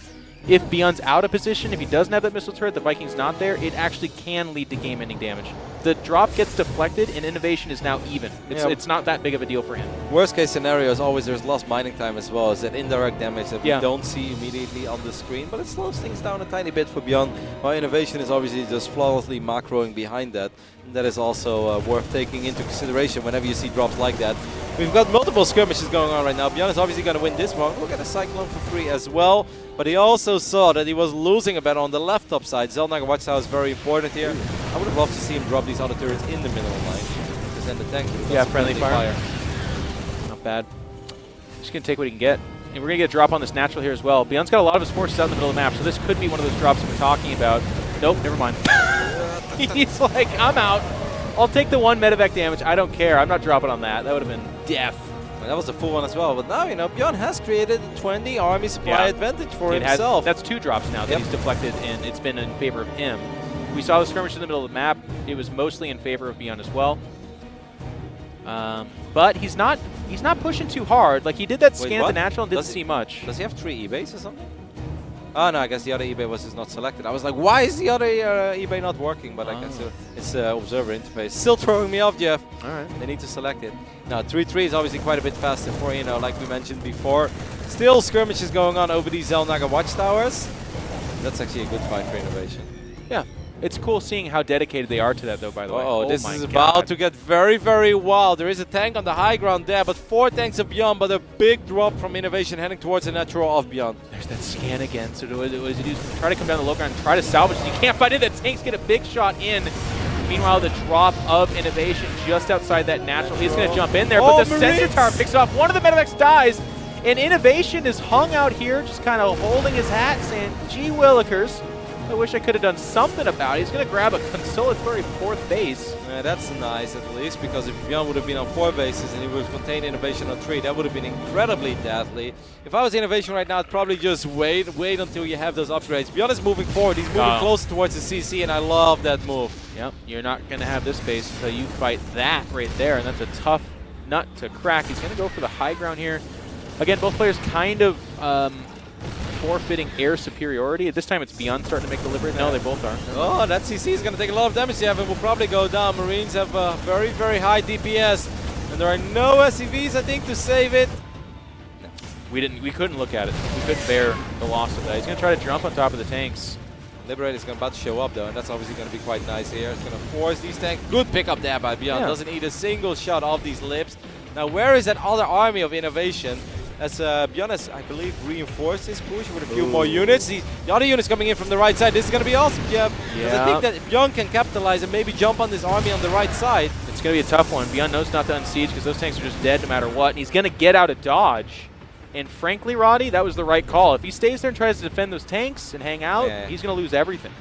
C: if ByuN's out of position, if he doesn't have that missile turret, the Viking's not there, it actually can lead to game-ending damage. The drop gets deflected, and INnoVation is now even. It's not that big of a deal for him.
D: Worst case scenario is always there's lost mining time as well, as that indirect damage that we don't see immediately on the screen, but it slows things down a tiny bit for ByuN. While INnoVation is obviously just flawlessly macroing behind that. And that is also worth taking into consideration whenever you see drops like that. We've got multiple skirmishes going on right now. ByuN is obviously going to win this one. We'll get a Cyclone for free as well. But he also saw that he was losing a battle on the left top side. Xelnaga Watchtower is very important here. I would have loved to see him drop these other turrets in the middle line, because then the tank would have got
C: friendly fire. Not bad. Just going to take what he can get. And we're going to get a drop on this natural here as well. ByuN's got a lot of his forces out in the middle of the map, so this could be one of those drops that we're talking about. Nope, never mind. He's like, I'm out. I'll take the 1 medevac damage. I don't care. I'm not dropping on that. That would have been death.
D: And that was the full one as well. But now, you know, ByuN has created a 20 army supply advantage for himself.
C: That's 2 drops now that he's deflected, and it's been in favor of him. We saw the skirmish in the middle of the map. It was mostly in favor of ByuN as well. But he's not pushing too hard. Like, he did that scan at the natural and didn't see much.
D: Does he have 3 eBays or something? Oh no, I guess the other eBay was just not selected. I was like, why is the other eBay not working? But I guess it's observer interface. Still throwing me off, Jeff.
C: All right.
D: They need to select it. Now 3-3 is obviously quite a bit faster for, you know, like we mentioned before. Still skirmishes going on over these Xelnaga Watchtowers. That's actually a good fight for INnoVation.
C: Yeah. It's cool seeing how dedicated they are to that, though, by the way.
D: Oh, this is about to get very, very wild. There is a tank on the high ground there, but 4 tanks of ByuN, but a big drop from INnoVation heading towards the natural of ByuN.
C: There's that scan again. So what does he do? Try to come down the low ground and try to salvage it. You can't fight it. The tanks get a big shot in. Meanwhile, the drop of INnoVation just outside that natural. He's going to jump in there, but the sensor tower picks off. One of the medevacs dies, and INnoVation is hung out here, just kind of holding his hat, saying, gee willikers. I wish I could have done something about it. He's going to grab a consolatory 4th base.
D: Yeah, that's nice at least, because if ByuN would have been on 4 bases and he would have contained INnoVation on 3, that would have been incredibly deadly. If I was INnoVation right now, I'd probably just wait until you have those upgrades. ByuN is moving forward. He's moving closer towards the CC, and I love that move.
C: Yep, you're not going to have this base until you fight that right there, and that's a tough nut to crack. He's going to go for the high ground here. Again, both players kind of forfeiting air superiority. At this time, it's ByuN starting to make the liberate. No, they both are.
D: Oh, that CC is going to take a lot of damage, Jeff, and will probably go down. Marines have a very, very high DPS, and there are no SCVs, I think, to save it.
C: We couldn't look at it. We couldn't bear the loss of that. He's going to try to jump on top of the tanks.
D: Liberate is about to show up, though, and that's obviously going to be quite nice here. It's going to force these tanks. Good pickup there by ByuN. Doesn't eat a single shot off these lips. Now, where is that other army of INnoVation? As ByuN has, I believe, reinforced his push with a few more units. The other units coming in from the right side. This is going to be awesome, Jeff. Because I think that ByuN can capitalize and maybe jump on this army on the right side.
C: It's going to be a tough one. ByuN knows not to unsiege because those tanks are just dead no matter what. And he's going to get out of dodge. And frankly, Roddy, that was the right call. If he stays there and tries to defend those tanks and hang out, he's going to lose everything.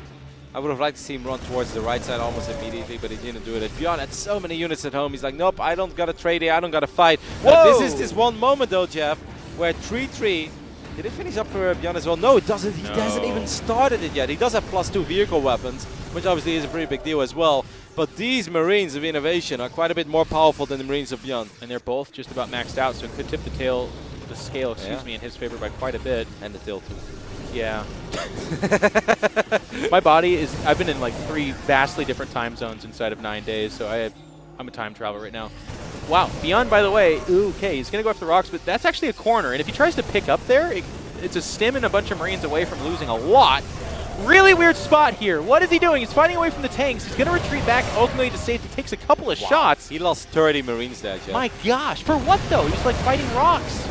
D: I would have liked to see him run towards the right side almost immediately, but he didn't do it. ByuN had so many units at home. He's like, nope, I don't got to trade here. I don't got to fight. But this is this one moment, though, Jeff, where 3-3, did it finish up for ByuN as well? No, it doesn't. He hasn't even started it yet. He does have +2 vehicle weapons, which obviously is a pretty big deal as well. But these Marines of INnoVation are quite a bit more powerful than the Marines of ByuN.
C: And they're both just about maxed out, so it could tip the scale, excuse me, in his favor by quite a bit.
D: And the tail too.
C: Yeah. My body is, I've been in like 3 vastly different time zones inside of 9 days, so I'm a time traveler right now. Wow, ByuN, by the way, okay, he's going to go after the rocks, but that's actually a corner, and if he tries to pick up there, it's a stim and a bunch of Marines away from losing a lot. Really weird spot here. What is he doing? He's fighting away from the tanks. He's going to retreat back ultimately to safety. Takes a couple of shots.
D: He lost 30 Marines there, Jeff.
C: My gosh, for what though? He's like fighting rocks.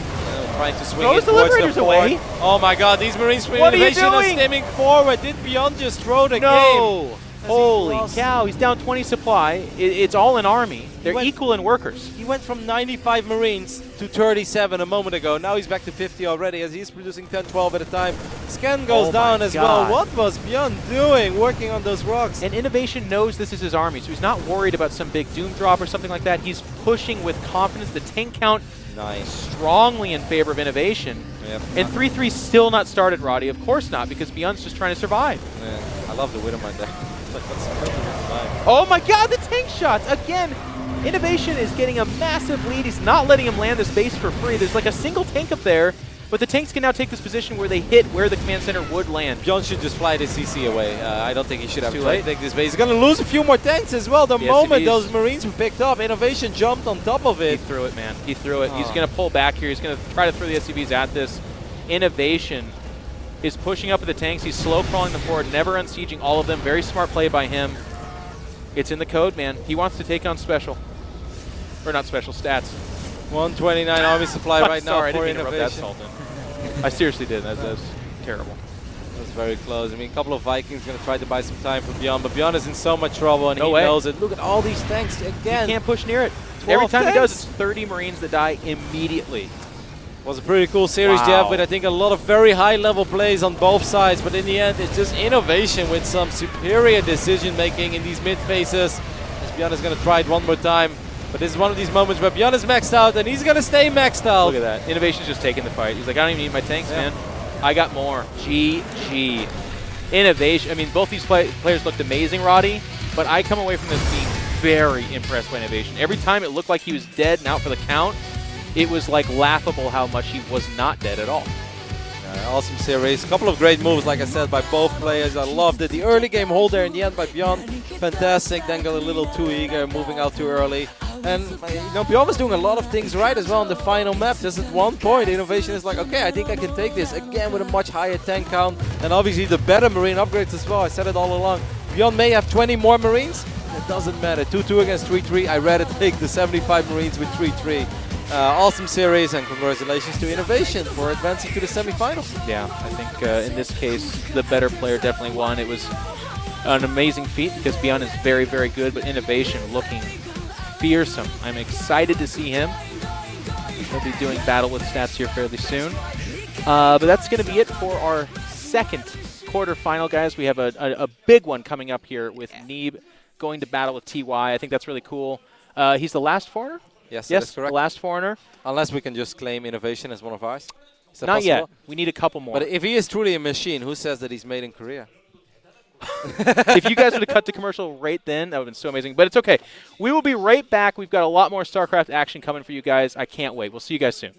D: Trying to swing
C: Throws
D: it
C: the
D: towards
C: Liberators
D: the
C: away.
D: fort. Oh my god, these Marines from
C: What are you
D: INnoVation are
C: doing?
D: stimming forward. Did ByuN just throw the game?
C: No.
D: Has he
C: Holy
D: lost?
C: cow, he's down 20 supply. It's all an army. They're equal in workers.
D: He went from 95 Marines to 37 a moment ago. Now he's back to 50 already as he's producing 10, 12 at a time. Scan goes down as well. What was ByuN doing working on those rocks?
C: And INnoVation knows this is his army, so he's not worried about some big doom drop or something like that. He's pushing with confidence. The tank count strongly in favor of INnoVation.
D: Yep.
C: And 3-3 still not started, Roddy. Of course not, because ByuN's just trying to survive.
D: Yeah, I love the Widowmine deck.
C: Oh my god, the tank shots! Again, INnoVation is getting a massive lead. He's not letting him land this base for free. There's like a single tank up there, but the tanks can now take this position where they hit where the command center would land.
D: ByuN should just fly the CC away. I don't think he should have
C: Too
D: tried
C: late.
D: to take this base. He's going to lose a few more tanks as well. The
C: The
D: moment
C: SCVs.
D: those Marines were picked up, INnoVation jumped on top of
C: He
D: it.
C: threw it, man. He threw it. He's going to pull back here. He's going to try to throw the SCVs at this. INnoVation is pushing up with the tanks. He's slow crawling them forward, never unsieging all of them. Very smart play by him. It's in the code, man. He wants to take on special. Or not special, stats.
D: 129 army supply right now
C: Sorry,
D: for
C: I didn't mean to rub that
D: INnoVation.
C: salt in. I seriously did. That's terrible.
D: That's very close. I mean, a couple of Vikings going to try to buy some time for ByuN, but ByuN is in so much trouble, and
C: No
D: he
C: way.
D: knows it. Look at all these tanks again.
C: He can't push near it.
D: 12
C: Every time he does,
D: tanks.
C: it's 30 Marines that die immediately.
D: Was a pretty cool series,
C: Wow.
D: Jeff, with I think a lot of very high-level plays on both sides, but in the end, it's just INnoVation with some superior decision-making in these mid-phases. As ByuN is going to try it one more time, but this is one of these moments where ByuN is maxed out, and he's going to stay maxed out.
C: Look at that. INnoVation's just taking the fight. He's like, I don't even need my tanks, man. I got more. GG. INnoVation. I mean, both these players looked amazing, Roddy, but I come away from this being very impressed by INnoVation. Every time it looked like he was dead and out for the count, it was like laughable how much he was not dead at all.
D: Awesome series. A couple of great moves, like I said, by both players. I loved it. The early game hold there in the end by ByuN, fantastic. Then got a little too eager, moving out too early. And you know, ByuN was doing a lot of things right as well on the final map. Just at one point, INnoVation is like, okay, I think I can take this again with a much higher tank count. And obviously the better Marine upgrades as well. I said it all along. ByuN may have 20 more Marines. It doesn't matter. 2-2 against 3-3. I rather take the 75 Marines with 3-3. Awesome series, and congratulations to INnoVation for advancing to the semifinals.
C: Yeah, I think in this case, the better player definitely won. It was an amazing feat because ByuN is very, very good, but INnoVation looking fearsome. I'm excited to see him. He'll be doing battle with stats here fairly soon. But that's going to be it for our second quarterfinal, guys. We have a big one coming up here with Neeb going to battle with TY. I think that's really cool. He's the last foreigner?
D: Yes,
C: Yes,
D: that is correct.
C: the last foreigner.
D: Unless we can just claim INnoVation as one of ours. Is that
C: Not
D: possible?
C: yet. We need a couple more.
D: But if he is truly a machine, who says that he's made in Korea?
C: If you guys would have cut to commercial right then, that would have been so amazing. But it's okay. We will be right back. We've got a lot more StarCraft action coming for you guys. I can't wait. We'll see you guys soon.